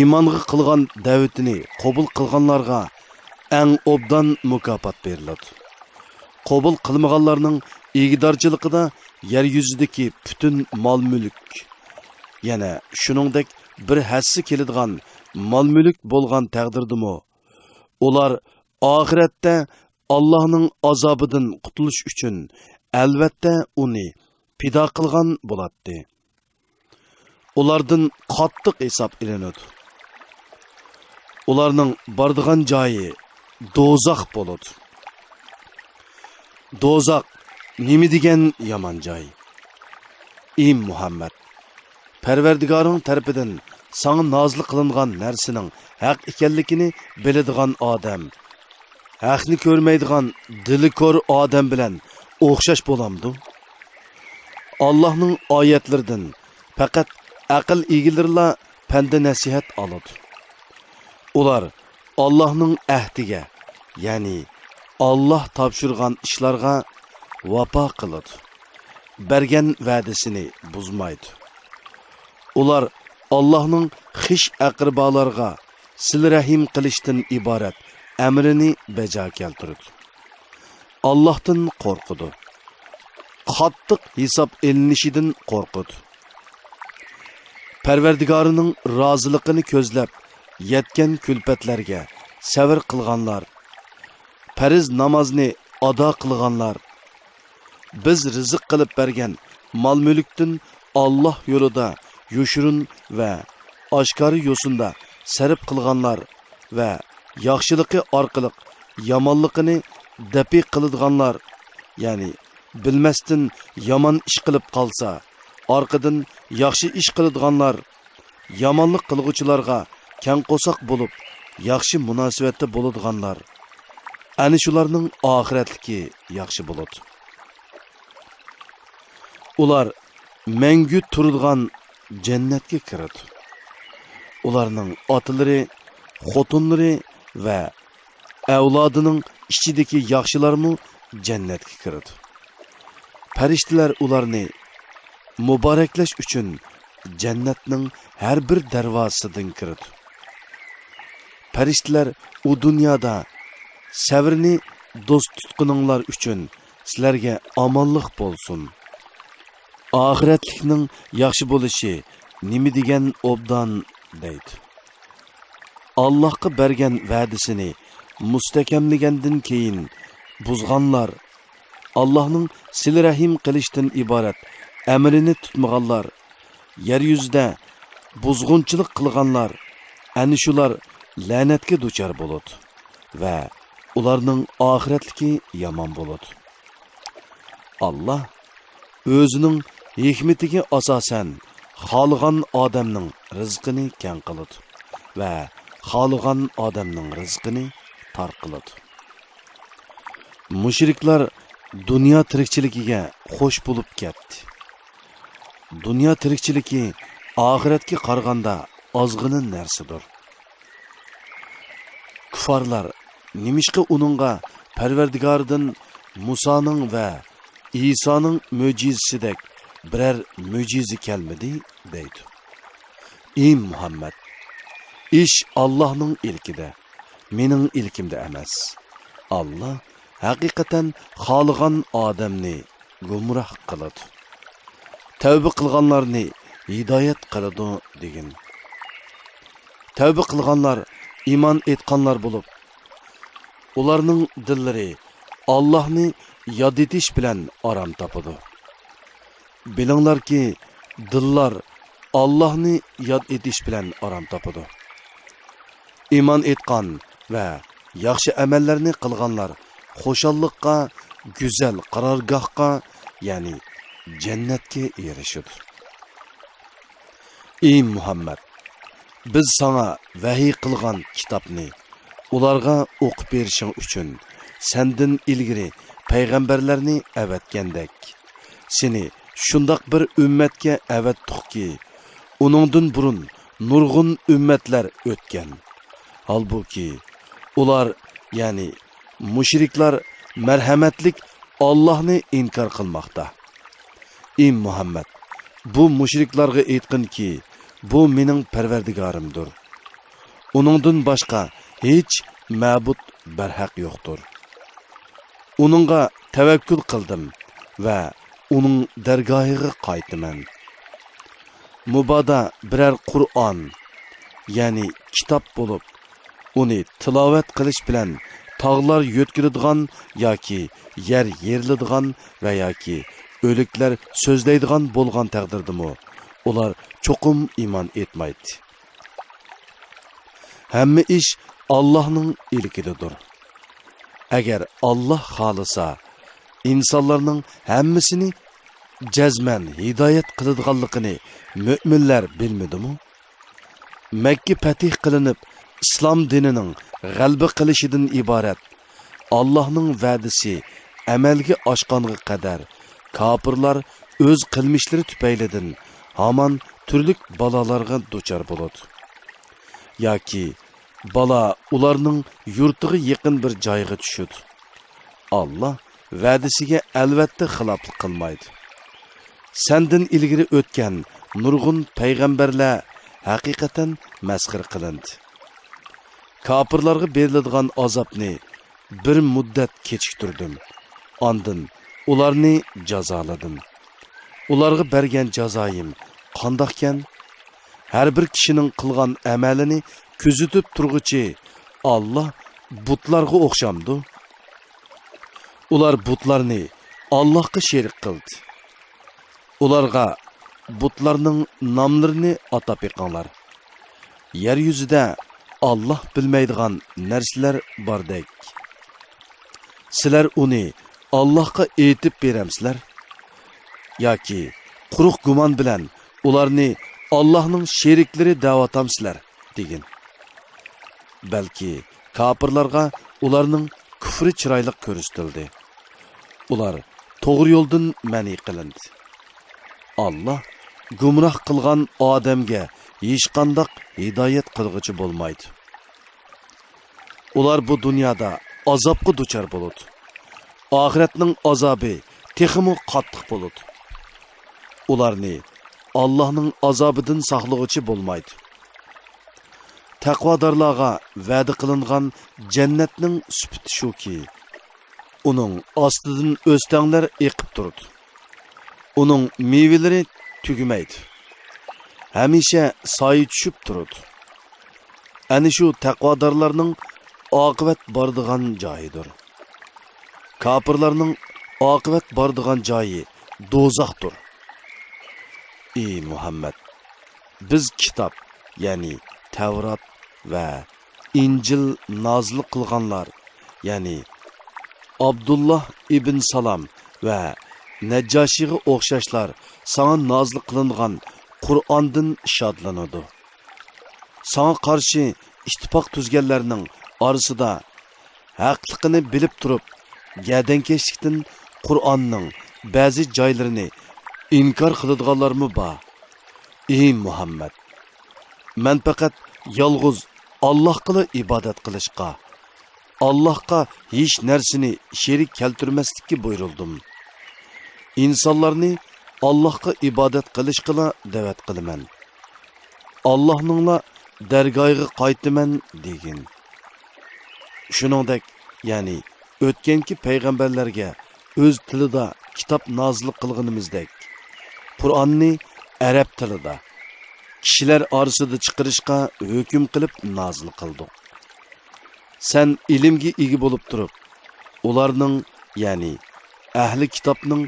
S2: imonga qilgan da'vatini qabul qilganlarga eng obdan mukofot beriladi. Qabul qilmaganlarning egidorchiligida yer yuzidagi bütün mol-mulk, yana shuningdek bir hassi keladigan mol-mulk bo'lgan taqdirdimi, ular oxiratda Allohning azobidan qutulish uchun albatta uni pido qilgan bo'ladi. Ulardan qattiq hisob ilinadi. Ularning bordigan joyi do'zax bo'ladi. Do'zax nima degan yomon joy? Ey Muhammad, Parvardigoring tarafidan sana nozil qilingan narsaning haq ekanligini biladigan odam, haqni ko'rmaydigan dili ko'r odam bilan o'xshash bo'lamdi. Allohning oyatlaridan faqat aql egilirla panda nasihat oladi. Ular Allohning ahdiga, ya'ni Allah topshirgan ishlarga vafo qiladi. Bergan va'dasini buzmaydi. Ular Allohning xish aqrbolarga sil rahim qilishdan iborat amrini bajo keltiradi. Allohdan qo'rqidi. Qattiq hisob elinishidan qo'rqidi. Parvardigorining roziligini ko'zlab yetgan kulfatlarga sabr qilganlar, farz namozni ado qilganlar, biz rizq qilib bergan mol-mulkdan Alloh yo'lida yoshirin va oshkori yo'sinda sarf qilganlar va yaxshiligi orqali yomonligini dafi qiladiganlar, ya'ni bilmasdan yomon ish qilib qolsa, orqadan yaxshi ish qiladiganlar, yomonlik qilguvchilarga keng qo'soq bo'lib, yaxshi munosabatda bo'ladiganlar, ana shularning oxiratligi yaxshi bo'ladi. Ular mangu turadigan jannatga kiradi. Ularning otalari, xotinlari va avlodining ichidagi yaxshilarmi jannatga kiradi. Farishtalar ularni muboraklash uchun jannatning har bir darvozasidan kiradi. Farishtalar u dunyoda sabrni do'st tutquninglar uchun sizlarga omonlik bo'lsin. Oxiratlikning yaxshi bo'lishi nima degan obdan deydi. Allohga bergan va'dasini mustahkamlagandan keyin buzganlar, Allohning sil-rahim qilishdan iborat amrini tutmaganlar, yer yuzida buzg'unchilik qilganlar, ana shular la'natga duchor bo'ladi va ularning oxiratligi yomon bo'ladi. Alloh o'zining hikmatiga asosan xohlagan odamning rizqini keng qiladi va xohlagan odamning rizqini tor qiladi. Mushriklar dunyo tirikchiligiga xo'sh bo'lib ketdi. Dunyo tirikchiligi oxiratga qaraganda ozg'ina narsadir. Kufarlar nimishqa uningga Parvardigordan Musoning va İsa'nın mo'jizasidek birer mo'jiza kelmedi deydi. Ey Muhammed, ish Allohning ilkida, mening ilkimda emas. Allah haqiqatan xohlagan odamni gumroh qiladi. Tavba qilganlarni hidoyat qiladi degan. Tavba qilganlar iymon etganlar bo'lib, ularning dillari Allohni yod etish bilan orom topadi. Bilinglarki, dillar Allohni yod etish bilan orom topadi. Iymon etgan va yaxshi amallarni qilganlar xo'shallikqa, go'zal qarorgohga, ya'ni jannatga erishadi. Ey Muhammad, biz sana vahiy qilgan kitobni ularga o'qib berishing uchun sendin ilgari payg'ambarlarni avatgandek seni shundoq bir ummatga avatdiqki, uningdan burun nurg'un ummatlar o'tgan. Halbuki ular, ya'ni mushriklar marhamatlik Allohni inkor qilmoqda. Ey Muhammad, bu mushriklarga aytqinki, bu mening Parvardigorimdir. Uningdan boshqa hech ma'bud barhaq yo'qdir. Uningga tavakkul qildim va uning dargohiga qaytaman. Mubodo biror Qur'on, ya'ni kitob bo'lib, uni tilovat qilish bilan tog'lar yo'tkiladigan yoki yer yeriladigan va yoki o'liklar so'zlaydigan bo'lgan taqdirdimi, ular cho'qim iymon etmaydi. Hamma ish Allohning ilkidadir. Agar Alloh xolisa, insonlarning hammasini jazman hidoyat qiladiganligini mu'minlar bilmadimi? Makka fatih qilinib, islom dinining g'alaba qilishidan iborat Allohning va'dasi amalga oshqonga qadar kofirlar o'z qilmishlari tufaylidan hamon turli balolarga duchor bo'ladi. Yoki balo ularning yurtiga yaqin bir joyga tushadi. Alloh va'dasiga albatta xiloflik qilmaydi. Sendin ilgari o'tgan nurg'un payg'ambarlar haqiqatan masxir qilindi. Kofirlarga beriladigan azobni bir muddat kechiktirdim. Ondan ularni jazoladim. Ularga bergan jazoyim qandoqkan? Her bir kişinin qilgan amalini kuzatib turguchi Allah butlarga o'xshamdi. Ular butlarni Allohga sherik qildi. Ularga butlarning nomlarini atab yiqinglar. Yer yuzida Allah bilmaydigan narsalar bordek. Sizlar uni Allohga aytib beramsizlar yoki quruq gumon bilan ularni Allah'ның şeriklari da'vatamsizlar degin. Balki kafirlarga ularning kufri chiroyli ko'rsatildi. Ular to'g'ri yo'ldan mani qilindi. Allah gumroh qilgan odamga hech qanday hidoyat qilg'ichi bo'lmaydi. Ular bu dunyoda azobga duchor bo'ladi. Oxiratning azobi texmi qattiq bo'ladi. Ularni Allah'ның azobidan saqlag'uchi bo'lmaydi. Taqvodorlarga va'da qilingan jannatning sifati shuki, uning ostidan o'stanglar eqib turadi. Uning mevalari tugamaydi. Hamisha soyi tushib turadi. Ana shu taqvodorlarning oqibat bordigan joyidir. Kafirlarning oqibat bordigan joyi do'zaxdir. Ey Muhammed, biz kitap, yani Tevrat ve İncil nazil qilganlar, yani Abdullah ibn Salam ve Neccaşi'ye o'xshashlar sana nazil qilingan Qur'ondan shodlanadi. Sana qarshi ittifoq tuzganlarning orasida haqliqini bilib turib, gadankeşlikdan Qur'onning ba'zi joylarini inkar qiladiganlarmi bor? Ey Muhammed, men faqat yolg'iz Allohga ibodat qilishga, Allohga hech narsani sherik keltirmaslikka buyurildim. İnsanlarni Allohga ibodat qilishga da'vat qilaman. Allohningla dargohiga qaytaman degin. Shuningdek, ya'ni o'tganki payg'ambarlarga o'z tilida kitob nozil qilganimizdek, Qur'onni arab tilida kishilar orasida chiqarishga hukm qilib nozil qildik. Sen ilmga ega bo'lib turib, ularning, ya'ni ahli kitobning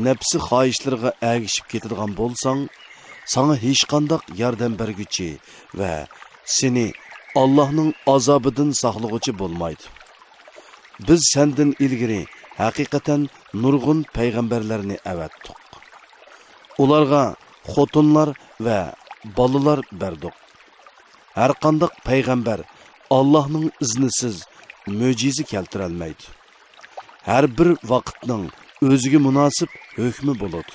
S2: nafsi xohishlariga ergishib ketadigan bo'lsang, sana hech qanday yordam berguchi va seni Allohning azobidan saqlag'uchi bo'lmaydi. Biz sendan ilgari haqiqatan nurg'un payg'ambarlarni avatdik. Ularga xotinlar va bolalar berdik. Har qanday payg'ambar Allohning iznisiz mo'jiza keltira olmaydi. Har bir vaqtning o'ziga munosib hukmi bo'ladi.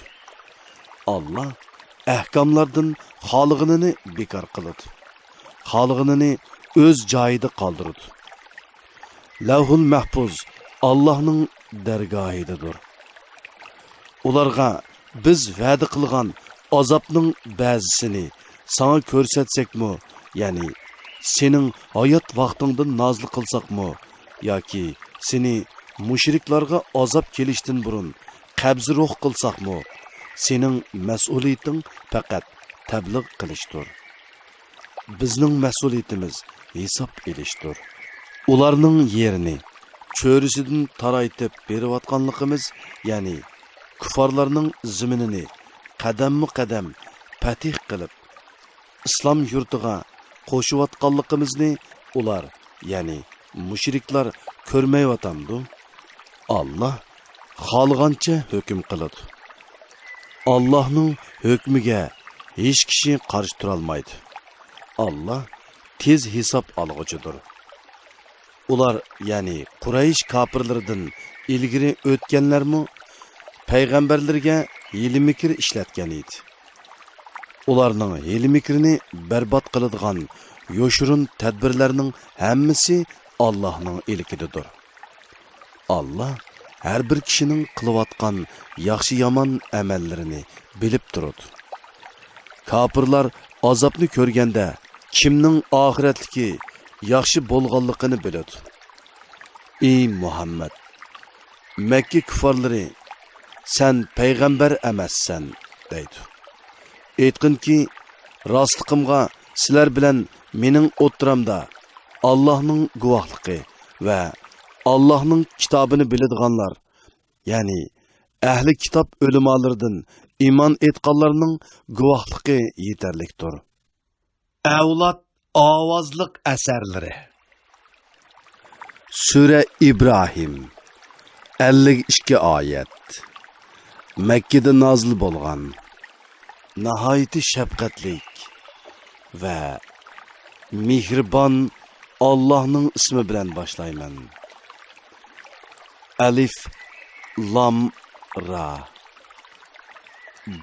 S2: Allah ahkomlardan xolig'ini bekor qiladi. Xolig'ini o'z joyida qoldiradi. Lavhul mahfuz Allohning dargohidadir. Ularga biz va'da qilgan azobning ba'zisini sana ko'rsatsak-mu, ya'ni sening hayot vaqtingdan nozil qilsak-mu, yoki seni mushriklarga azob kelishdan burun qabz ruh qilsak-mu, sening mas'uliyating faqat tabliğ qilishdir. Bizning mas'uliyatimiz hisob elishdir. Ularning yerini cho'risidan taraytib berayotganligimiz, ya'ni kufarlarning ziminini qadamma-qadam fatih qilib, islom yurtiga qo'shayotganligimizni ular, ya'ni mushriklar ko'rmayotgandu. Allah xohlagancha hukm qiladi. Allohning hukmiga hech kishi qarshi tura olmaydi. Allah tez hisob olg'uchidir. Ular, ya'ni Quraysh kafirlaridan ilgari o'tganlarmi payg'ambarlarga hiyla mikr ishlatgan edi. Ularning hiyla mikrini barbod qiladigan yo'shurun tadbirlarning hammasi Allohning ilkididir. Allah har bir kishining qilayotgan yaxshi yomon amallarini bilib turadi. Kafirlar azobni ko'rganda kimning oxiratligi yaxshi bo'lganligini biladi. Ey Muhammad, Makka kufarlari sen payg'ambar emassan deydi. Aytqinki, rostliqimga sizlar bilan mening o'ttiramda Allohning guvohligi va Allohning kitobini biladiganlar, ya'ni ahli kitob o'limalaridan iymon etganlarning guvohligi yetarlikdir. Avlod ovozliq asarlari. Sura İbrahim 52 oyat. Makkada nozil bo'lgan. Nihoyatda shafqatlik va mehribon Allohning ismi bilan boshlayman. Alif Lam Ra.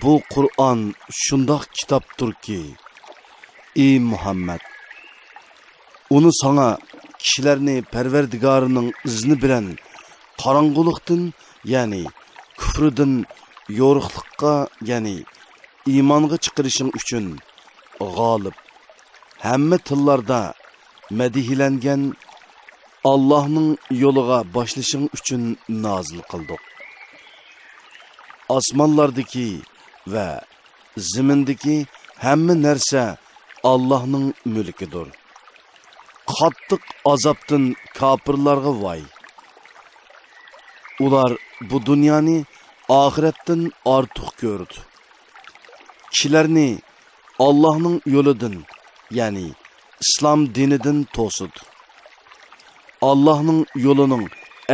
S2: Bu Qur'on shundoq kitobdirki, ey Muhammad, uni sana kishilarni Parvardigorining izni bilan qorong'ulikdan, ya'ni kufridan yo'riqlikqa, ya'ni iymonga chiqarishing uchun g'olib, hamma tillarda madihlangan Allohning yo'liga boshlashing uchun nozil qildik. Osmonlardagi va zimindagi hamma narsa Allohning mulkidir. Qattiq azobdan kofirlarga voy. Ular bu dunyoni oxiratdan ortiq ko'rdi. Kishilarni Allohning yo'lidan, ya'ni islom dinidan to'sidi. Allohning yo'lining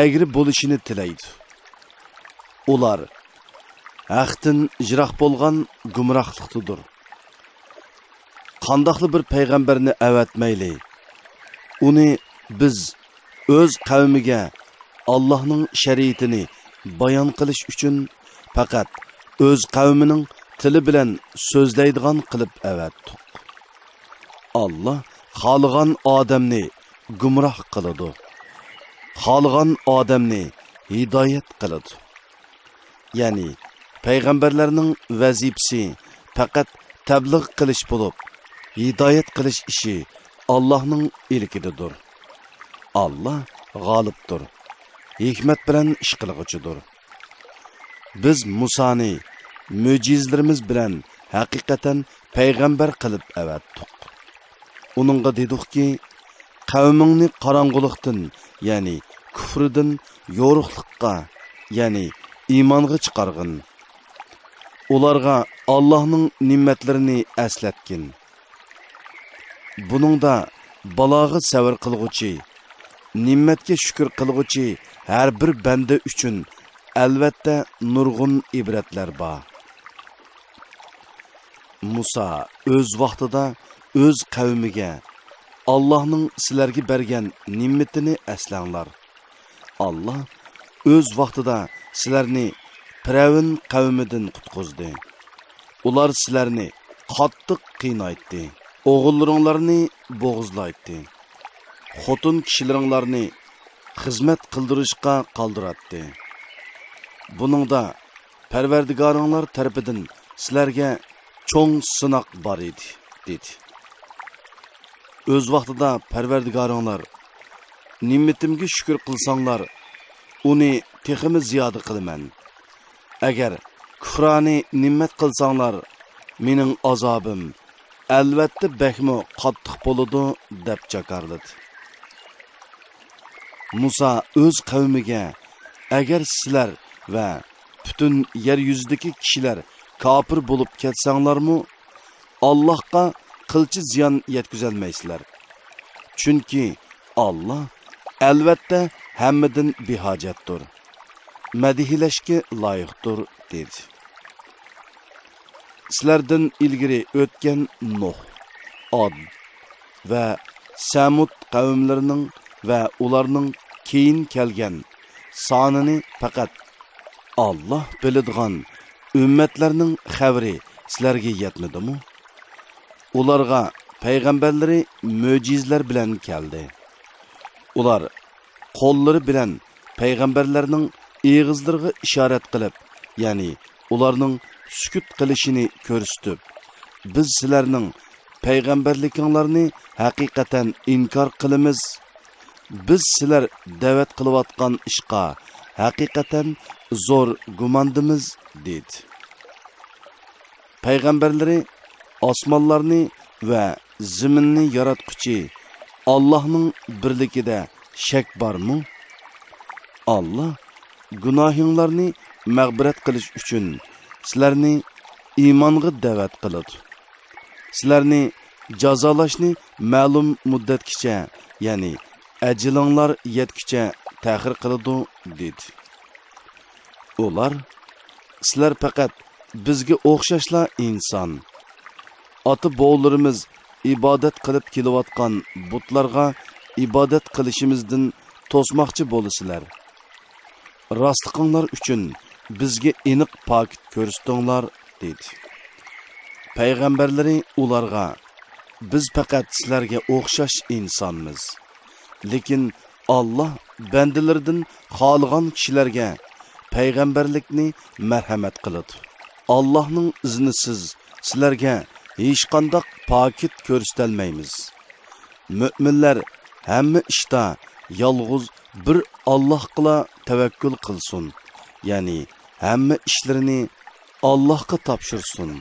S2: agri bo'lishini tilaydi. Ular haqdan ijroq bo'lgan gumrohlikdir. Qandaqlı bir payg'ambarni avatmayli. Uni biz o'z qavmiga Allohning shariatini bayon qilish uchun faqat o'z qavmining tili bilan so'zlaydigan qilib avatdik. Allah xohlagan odamni gumroh qiladi. Xohlagan odamni hidoyat qiladi. Ya'ni payg'ambarlarning vazifasi faqat tabliğ qilish bo'lib, hidoyat qilish ishi Allohning ilkidir. Allah g'olibdir. Hikmat bilan ish qilguchidir. Biz Musoni mo'jizlarimiz bilan haqiqatan payg'ambar qilib avatdik. Uningga dedikki, qavmingni qorong'ulikdan, ya'ni kufridan yo'riqlikqa, ya'ni iymonga chiqargin. Ularga Allohning ne'matlarini eslatgin. Buningda balog'i savr qilguchi, ne'matga shukr qilguchi har bir banda uchun albatta nurg'un ibratlar bor. Musa o'z vaqtida o'z qavmiga Allohning sizlarga bergan ne'matini eslanglar. Allah o'z vaqtida sizlarni Firavun qavmidan qutqizdi. Ular sizlarni qattiq qiynaytdi. O'g'illaringlarni bo'g'izlaytdi. Xotin kishilaringlarni xizmat qildirishga qoldiratdi. Buningda Parvardigoringlar tarafidan sizlarga cho'ng sinoq bor edi, dedi. O'z vaqtida Parvardigoringlar ne'matimga shukr qilsanglar, uni texmi ziyoda qilaman. Agar kufrani ne'mat qilsanglar, mening azobim albatta bakmo qattiq bo'ladi deb jakarladi. Musa o'z qavmiga, agar sizlar va butun yer yuzidagi kishilar kofir bo'lib ketsanglarmi, Allohga qilchi ziyon yetkazolmaysizlar. Chunki Allah albatta hammadan behojatdir. Madihilashga loyiqdir, dedi. Sizlardan ilgari o'tgan Nuh, Ad va Samud qavmlarining va ularning keyin kelgan sonini faqat Allah biladigan ummatlarning xabari sizlarga yetmadimi? Ularga payg'ambarlari mo'jizlar bilan keldi. Ular qo'llari bilan payg'ambarlarning eg'izlariga ishorat qilib, ya'ni ularning sukut qilishini ko'rsatib, biz sizlarning payg'ambarlikinglarni haqiqatan inkor qilamiz. Biz sizlar da'vat qilayotgan ishqa haqiqatan zo'r gumondimiz, dedi. Payg'ambarlari osmonlarni va zaminni yaratquchi Allohning birligida shak bormi? Allah gunohinglarni mag'firat qilish uchun sizlarni iymonga da'vat qiladi. Sizlarni jazolashni ma'lum muddatgacha, ya'ni ajlinglar yetkicha ta'xir qiladi dedi. Ular sizlar faqat bizga o'xshashla inson. Ota-bobolarimiz ibodat qilib kelayotgan butlarga ibodat qilishimizdan to'smoqchi bo'lisizlar. Rostliqinglar uchun bizga aniq pokit ko'rsatinglar dedi. Payg'ambarlari ularga biz faqat sizlarga o'xshash insonmiz. Lekin Alloh bandalaridan xohlagan kishilarga payg'ambarlikni marhamat qiladi. Allohning iznisiz sizlarga hech qanday pokit ko'rsatilmaymiz. Mu'minlar hamma ishda yolg'iz bir Allohga tavakkul qilsin. Ya'ni hamma ishlarini Allohga topshirsin.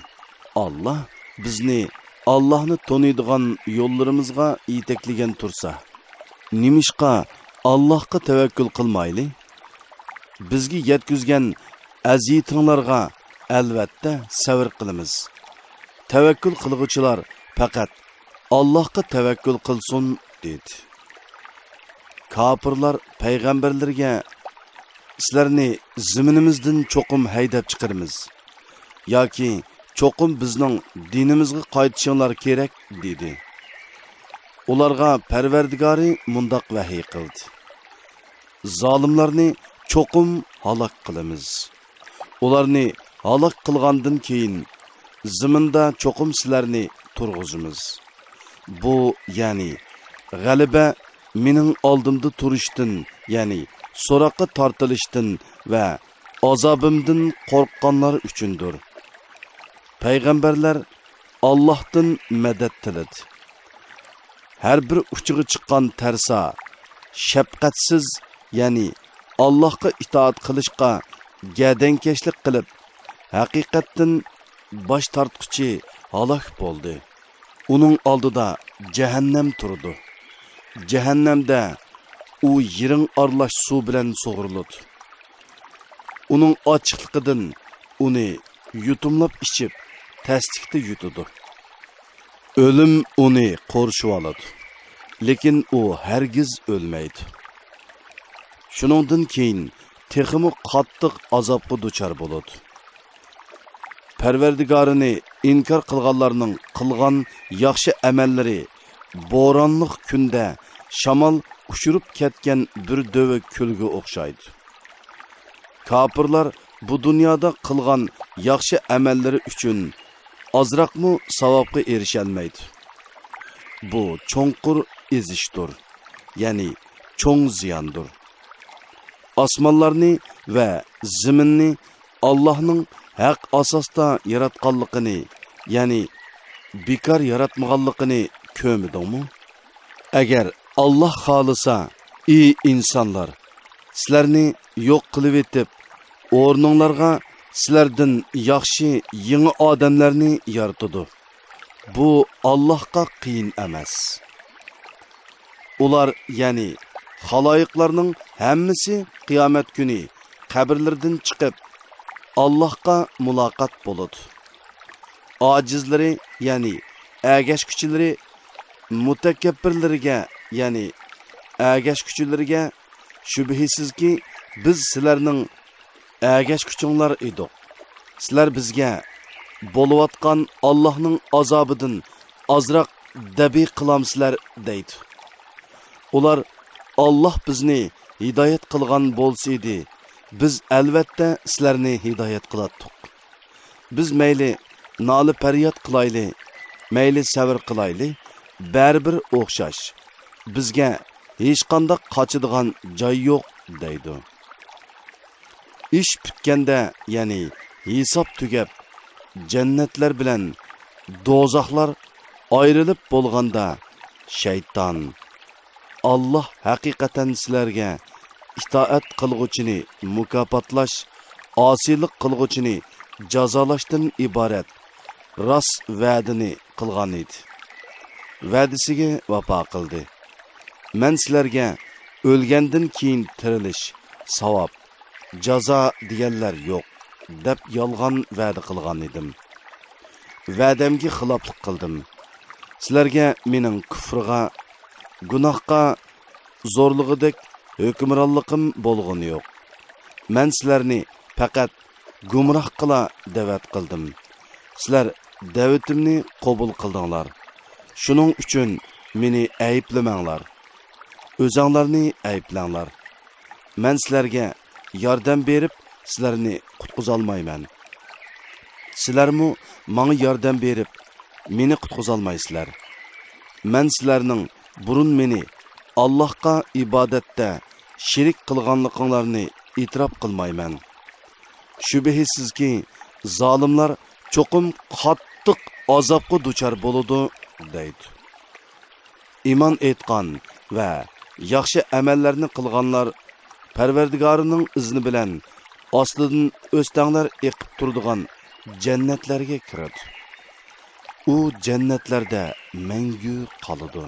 S2: Allah bizni Allohni tanıydigan yo'llarimizga yetakligan tursa, nimishqa Allohga tavakkul qilmayli? Bizga yetkizgan aziyatinglarga albatta sabr qilamiz. Tavakkul qilguvchilar faqat Allohga tavakkul qilsin dedi. Kafirlar payg'ambarlarga sizlarni zaminimizdan cho'qim haydab chiqaramiz yoki cho'qim bizning dinimizga qaytishinglar kerak dedi. Ularga Parvardigori mundoq vahiy qildi. Zolimlarni cho'qim halok qilamiz. Ularni halok qilgandan keyin zaminda cho'qim sizlarni turg'izimiz. Bu ya'ni g'alaba mening oldimda turishdan, ya'ni so'roqqa tortilishdan va azobimdan qo'rqqanlar uchundir. Payg'ambarlar Allohdan madad tiladi. Har bir uchiga chiqqan tarsa shafqatsiz, ya'ni Allohga itoat qilishga gadankashlik qilib, haqiqatdan bosh tortquchi halok bo'ldi. Uning oldida jahannam turdi. Jahannamda u yiring arlash suv bilan sug'uriladi. Uning ochiqligidan uni yutumlab ichib, tasdiqda yutadi. O'lim uni qo'rshib oladi. Lekin u hargiz o'lmaydi. Shuningdan keyin texmi qattiq azobga duchor bo'ladi. Parvardigorini inkor qilganlarning qilgan yaxshi amallari bo'ronliq kunda shamol ushirib ketgan bir döve kulga o'xshaydi. Kafirlar bu dunyoda qilgan yaxshi amallari uchun azroqmi savobga erisholmaydi. Bu cho'nqur ezishdir, ya'ni cho'ng ziyondir. Osmonlarni va zaminni Allohning haq asosda yaratganligini, ya'ni bekor yaratmaganligini ko'midingmi? Agar Alloh xolisa, ey insonlar, sizlarni yo'q qilib etib, o'rninglarga sizlardan yaxshi yangi odamlarni yaratadi. Bu Allohga qiyin emas. Ular, ya'ni xaloyiqlarning hammasi qiyomat kuni qabrlardan chiqib Allohga muloqot bo'ladi. Ojizlari, ya'ni agashkuchilari mutakabbirlarga, ya'ni agashkuchilariga shubhisizki biz sizlarning agashkuchinglar edik. Sizlar bizga bo'layotgan Allohning azobidan azroq dabi qilamsizlar deydi. Ular Alloh bizni hidoyat qilgan bo'lsaydi, biz albatta sizlarni hidoyat qilardik. Biz mayli noli faryod qilayli, mayli sabr qilayli, baribir o'xshash. Bizga hech qanday qochadigan joy yo'q deydi. Ish bitganda, ya'ni hisob tugab, jannatlar bilan do'zaxlar ayrilib bo'lganda, shayton Allah haqiqatan sizlarga itoat qilg'uchini mukofotlash, osiylik qilg'uchini jazolashdan iborat rost va'dini qilgan edi. Va'dasiga vafo qildi. Men sizlarga o'lgandan keyin tirilish, savob, jazo deganlar yo'q deb yolg'on va'da qilgan edim. Va'damga xiloflik qildim. Sizlarga mening kufrga, gunohga, zo'rlig'idek hukmronligim bo'lg'ini yo'q. Men sizlarni faqat gumroh qila da'vat qildim. Sizlar da'vatimni qabul qildinglar. Shuning uchun meni ayblamanglar. O'zinglarni ayblanglar. Men sizlarga yordam berib, sizlarni qutqiza olmayman. Sizlarmi menga yordam berib, meni qutqiza olmaysizlar. Men sizlarning burun meni Allohga ibodatda shirik qilganliklaringizni e'tirof qilmayman. Shubhisizki, zolimlar cho'qim qattiq azobga duchor bo'ladi, deydi. Iymon etgan va yaxshi amallarni qilganlar Parvardigorining izni bilan ostidan o'stanglar eqib turadigan jannatlarga kiradi. U jannatlarda mangu qoladi.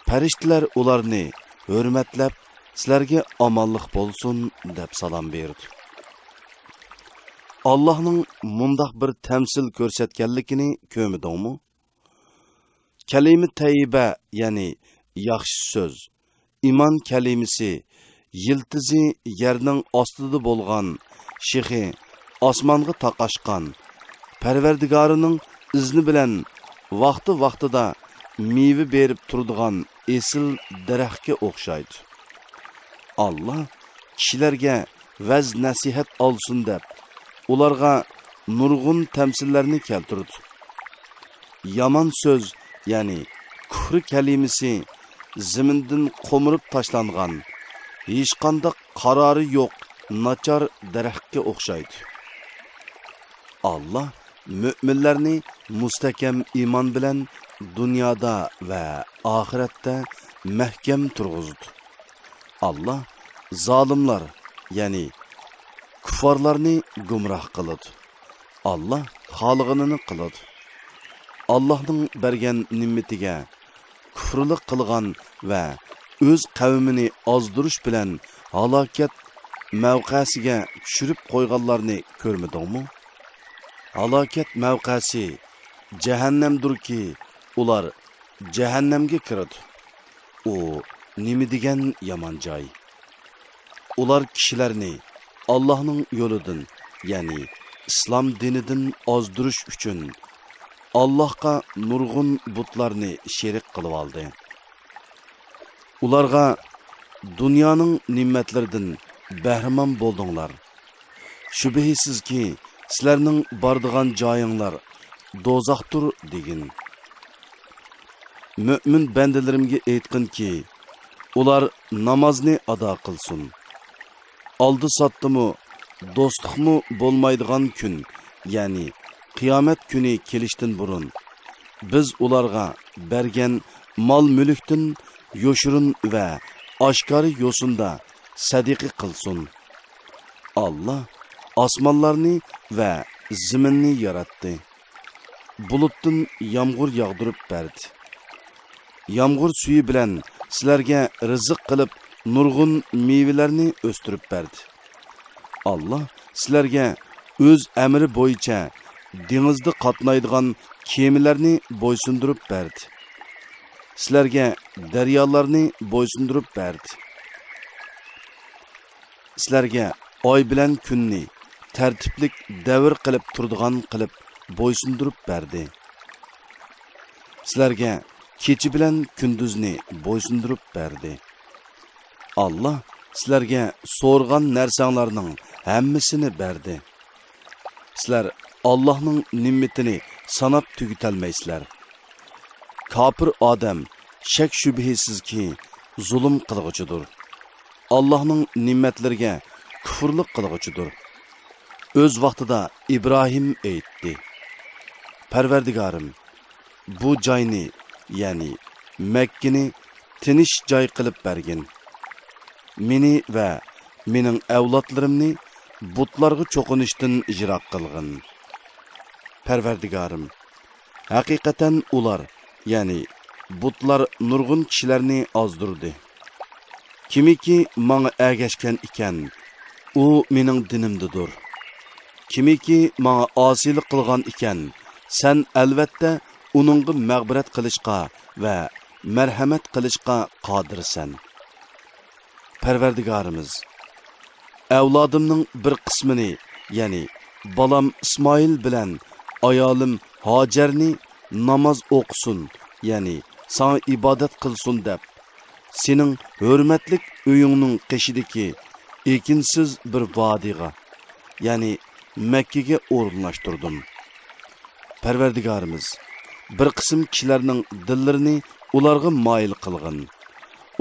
S2: Farishtalar ularni hurmatlab, sizlarga omonlik bo'lsin deb salom berdi. Allohning mundaq bir tamsil ko'rsatganligini ko'midingmi? Kalima tayyiba, ya'ni yaxshi so'z, iymon kalimasi yiltizi yerning ostida bo'lgan, shixi osmonga taqashgan, Parvardigorining izni bilan vaqti-vaqtida meva berib turadigan esil daraxtga o'xshaydi. Allah kishilarga vaz nasihat olsin deb ularga nurg'un tamsillarni keltirdi. Yomon so'z, ya'ni kufr kalimasi zamindan qo'mirib tashlangan, hech qanday qarori yo'q nachar daraxtga o'xshaydi. Allah mu'minlarni mustahkam iymon bilan dunyoda va oxiratda mahkam turg'izdi. Allah zolimlar, ya'ni kuffarlarni gumroh qiladi. Allah xolig'ini qiladi. Allahning bergan ne'matiga kufrlik qilgan va o'z qavmini ozdirish bilan halokat mavqasiga tushirib qo'yganlarni ko'rmadingmi? Halokat mavqasi jahannamdirki, ular jahannamga kiradi. U nima degan yomon joy. Ular kishilarni Allohning yo'lidan, ya'ni islom dinidan ozdirish uchun Allohga nurg'un butlarni sherik qilib oldi. Ularga dunyoning ne'matlaridan bahramand bo'ldinglar. Shubhisizki, sizlarning bordigan joyinglar do'zaxdir degin. Mümin bandalarimga aytqinki, ular namozni ado qilsin. Oldi sotdimi, do'stlikmi bo'lmaydigan kun, ya'ni qiyomat kuni kelishdan burun biz ularga bergan mol-mulkdan yo'shirin va oshkori yo'sinda sadiqa qilsin. Allah osmonlarni va zaminni yaratdi. Bulutdan yomg'ir yog'dirib berdi. Yomg'ir suvi bilan sizlarga rizq qilib nurg'un mevalarni o'stirib berdi. Allah sizlarga o'z amri bo'yicha dengizda qatnaydigan kemalarni bo'ysundirib berdi. Sizlarga daryolarni bo'ysundirib berdi. Sizlarga oy bilan kunni tartiblik davr qilib turadigan qilib bo'ysundirib berdi. Sizlarga kechi bilan kunduzni bo'ysundirib berdi. Allah sizlarga so'rgan narsanglarning hammasini berdi. Sizlar Allah'ның ne'matini sanab tugitalmaysizlar. Kafir odam shak shubhisizki zulm qilg'uchidir. Allah'ның ne'matlariga kufrlik qilg'uchidir. O'z vaqtida İbrahim aytdi: Parvardigorim, bu joyni, ya'ni Makkani tinish joy qilib bergin. Meni va mening avlodlarimni butlarga cho'qinishdan ijro qilgin. Parvardigorim, haqiqatan ular, ya'ni butlar nurg'un kishilarni ozdirdi. Kimiki menga ergashgan ekan, u mening dinimdadir. Kimiki menga osiylik qilgan ekan, sen albatta uningga mag'firat qilishga va marhamat qilishga qodirsan. Parvardigorimiz, avlodimning bir qismini, ya'ni balam İsmoil bilan ayolim Hojarni namoz o'qisin, ya'ni sana ibodat qilsin deb, sening hurmatlik uyingning qishidagi ekinsiz bir vodiga, ya'ni Makkaga o'rnashtirdim. Parvardigorimiz, bir qism kishilarning dillarini ularga moyil qilgin.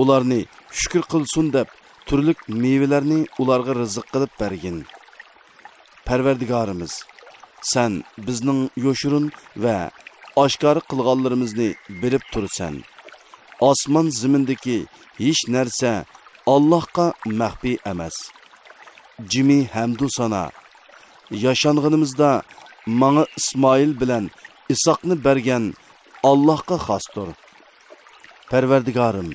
S2: Ularni shukr qilsin deb turlik mevalarni ularga rizq qilib bergin. Parvardigorimiz, sen bizning yoshurun va oshkor qilganlarimizni bilib tursan. Osmon zimindagi hech narsa Allohga maxfiy emas. Jimi hamdu sana yaşanğınımızda mana İsmail bilan İsaqni bergan Allohga xosdir. Parvardigorim,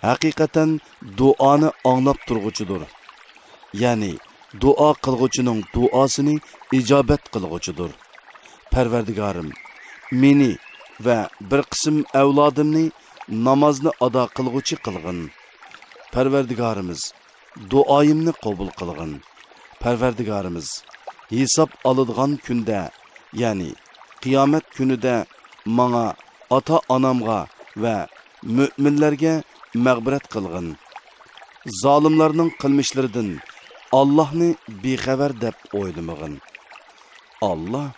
S2: haqiqatan duoni anglab turg'uchidir. Ya'ni duo qilg'uchining duosini ijobat qilg'uchidir. Parvardigorim, meni va bir qism avlodimni namozni ado qilg'uchi qilg'in. Parvardigorimiz, duoyimni qabul qilg'in. Parvardigorimiz, hisob oladigan kunda, ya'ni qiyomat kunida menga, ota-onamga va mu'minlarga mag'firat qilg'in. Zolimlarning qilmishlaridan Allohni bexabar deb o'ylamag'in. Alloh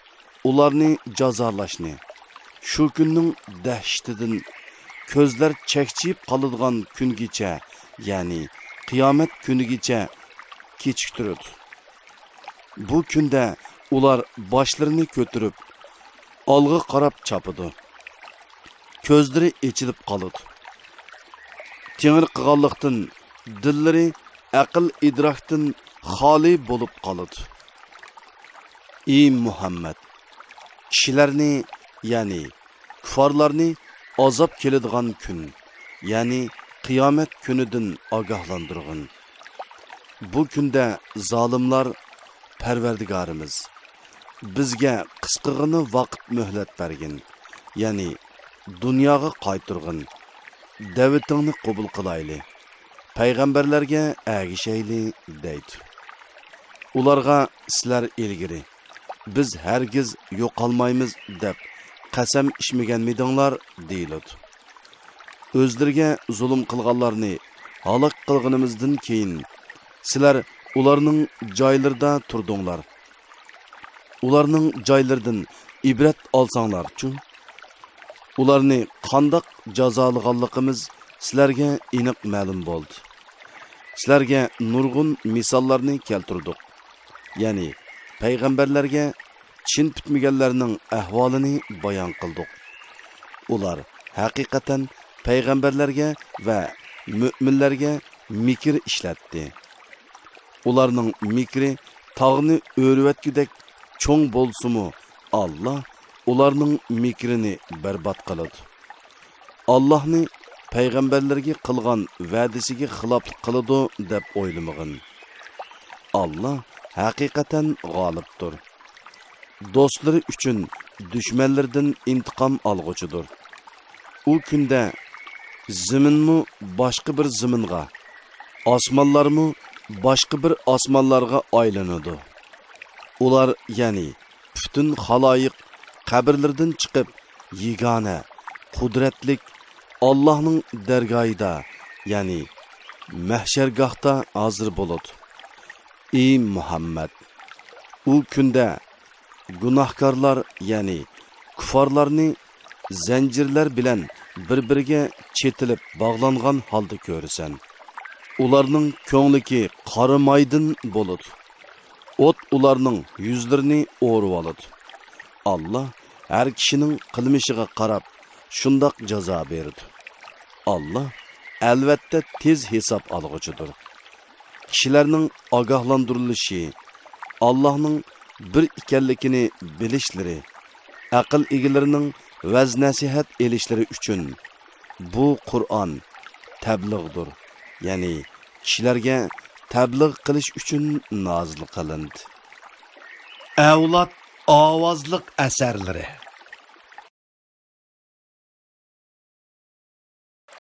S2: ularni jazolashni, shu kunning dahshatidan ko'zlar chakchiyib qoladigan kungacha, ya'ni qiyomat kunigacha kechiktiradi. Bu kunda ular boshlarini ko'tarib, olg'a qarab chopadi. Ko'zlari ochilib qoladi. Tengir qilganlikdan dillari aql idrokdan xoli bo'lib qoladi. Ey Muhammad, kishilarni, ya'ni kuffarlarni azob keladigan kun, ya'ni qiyomat kunidan ogohlantirgin. Bu kunda zolimlar, Parvardigorimiz, bizga qisqagina vaqt muhlat bergin, ya'ni dunyoga qaytirgin. Da'vatingni qabul qilayli. Payg'ambarlarga ergishayli deydi. Ularga sizlar ilgari biz hargiz yo'qolmaymiz deb qasam ichmaganmidinglar deyiladi. O'zlariga zulm qilganlarni halok qilganimizdan keyin sizlar ularning joylarida turdinglar. Ularning joylaridan ibrat olsanglar-chu, ularni qandoq jazolaganligimiz sizlarga aniq ma'lum bo'ldi. Sizlarga nurg'un misollarni keltirdik. Ya'ni payg'ambarlarga chin bitmaganlarning ahvolini bayon qildik. Ular haqiqatan payg'ambarlarga va mu'minlarga mikr ishlatdi. Ularning mikri tog'ni o'rvatgudek cho'ng bo'lsa-mu, Alloh ularning mikrini barbod qiladi. Allohni payg'ambarlarga qilgan va'dasiga xiloflik qiladi deb o'ylamag'in. Alloh haqiqatan g'olibdir. Do'stlari uchun dushmanlardan intiqom olg'uchidir. U kunda zaminmu boshqa bir zaminga, osmonlarmu boshqa bir osmonlarga aylanadi. Ular, ya'ni butun xaloyiq qabrlardan chiqib, yegona, qudratlik Allohning dargohida, ya'ni mahshargohda hozir bo'ladi. Ey Muhammad, u kunda gunohkorlar, ya'ni kuffarlarni zanjirlar bilan bir-biriga chetilib bog'langan holda ko'rasan. Ularning ko'ngliki qora maydin bo'ladi. O't ularning yuzlarini o'rib oladi. Alloh har kishining qilmishiga qarab shundoq jazo berdi. Alloh albatta tez hisob olg'uchidir. Kishilarning ogohlantirilishi, Allohning bir ekanligini bilishlari aql egalarining vaz nasihat elishlari uchun bu Qur'on tabliğdir. Ya'ni kishilarga tabliğ qilish uchun nozil qilindi.
S3: Avlod ovozliq asarlari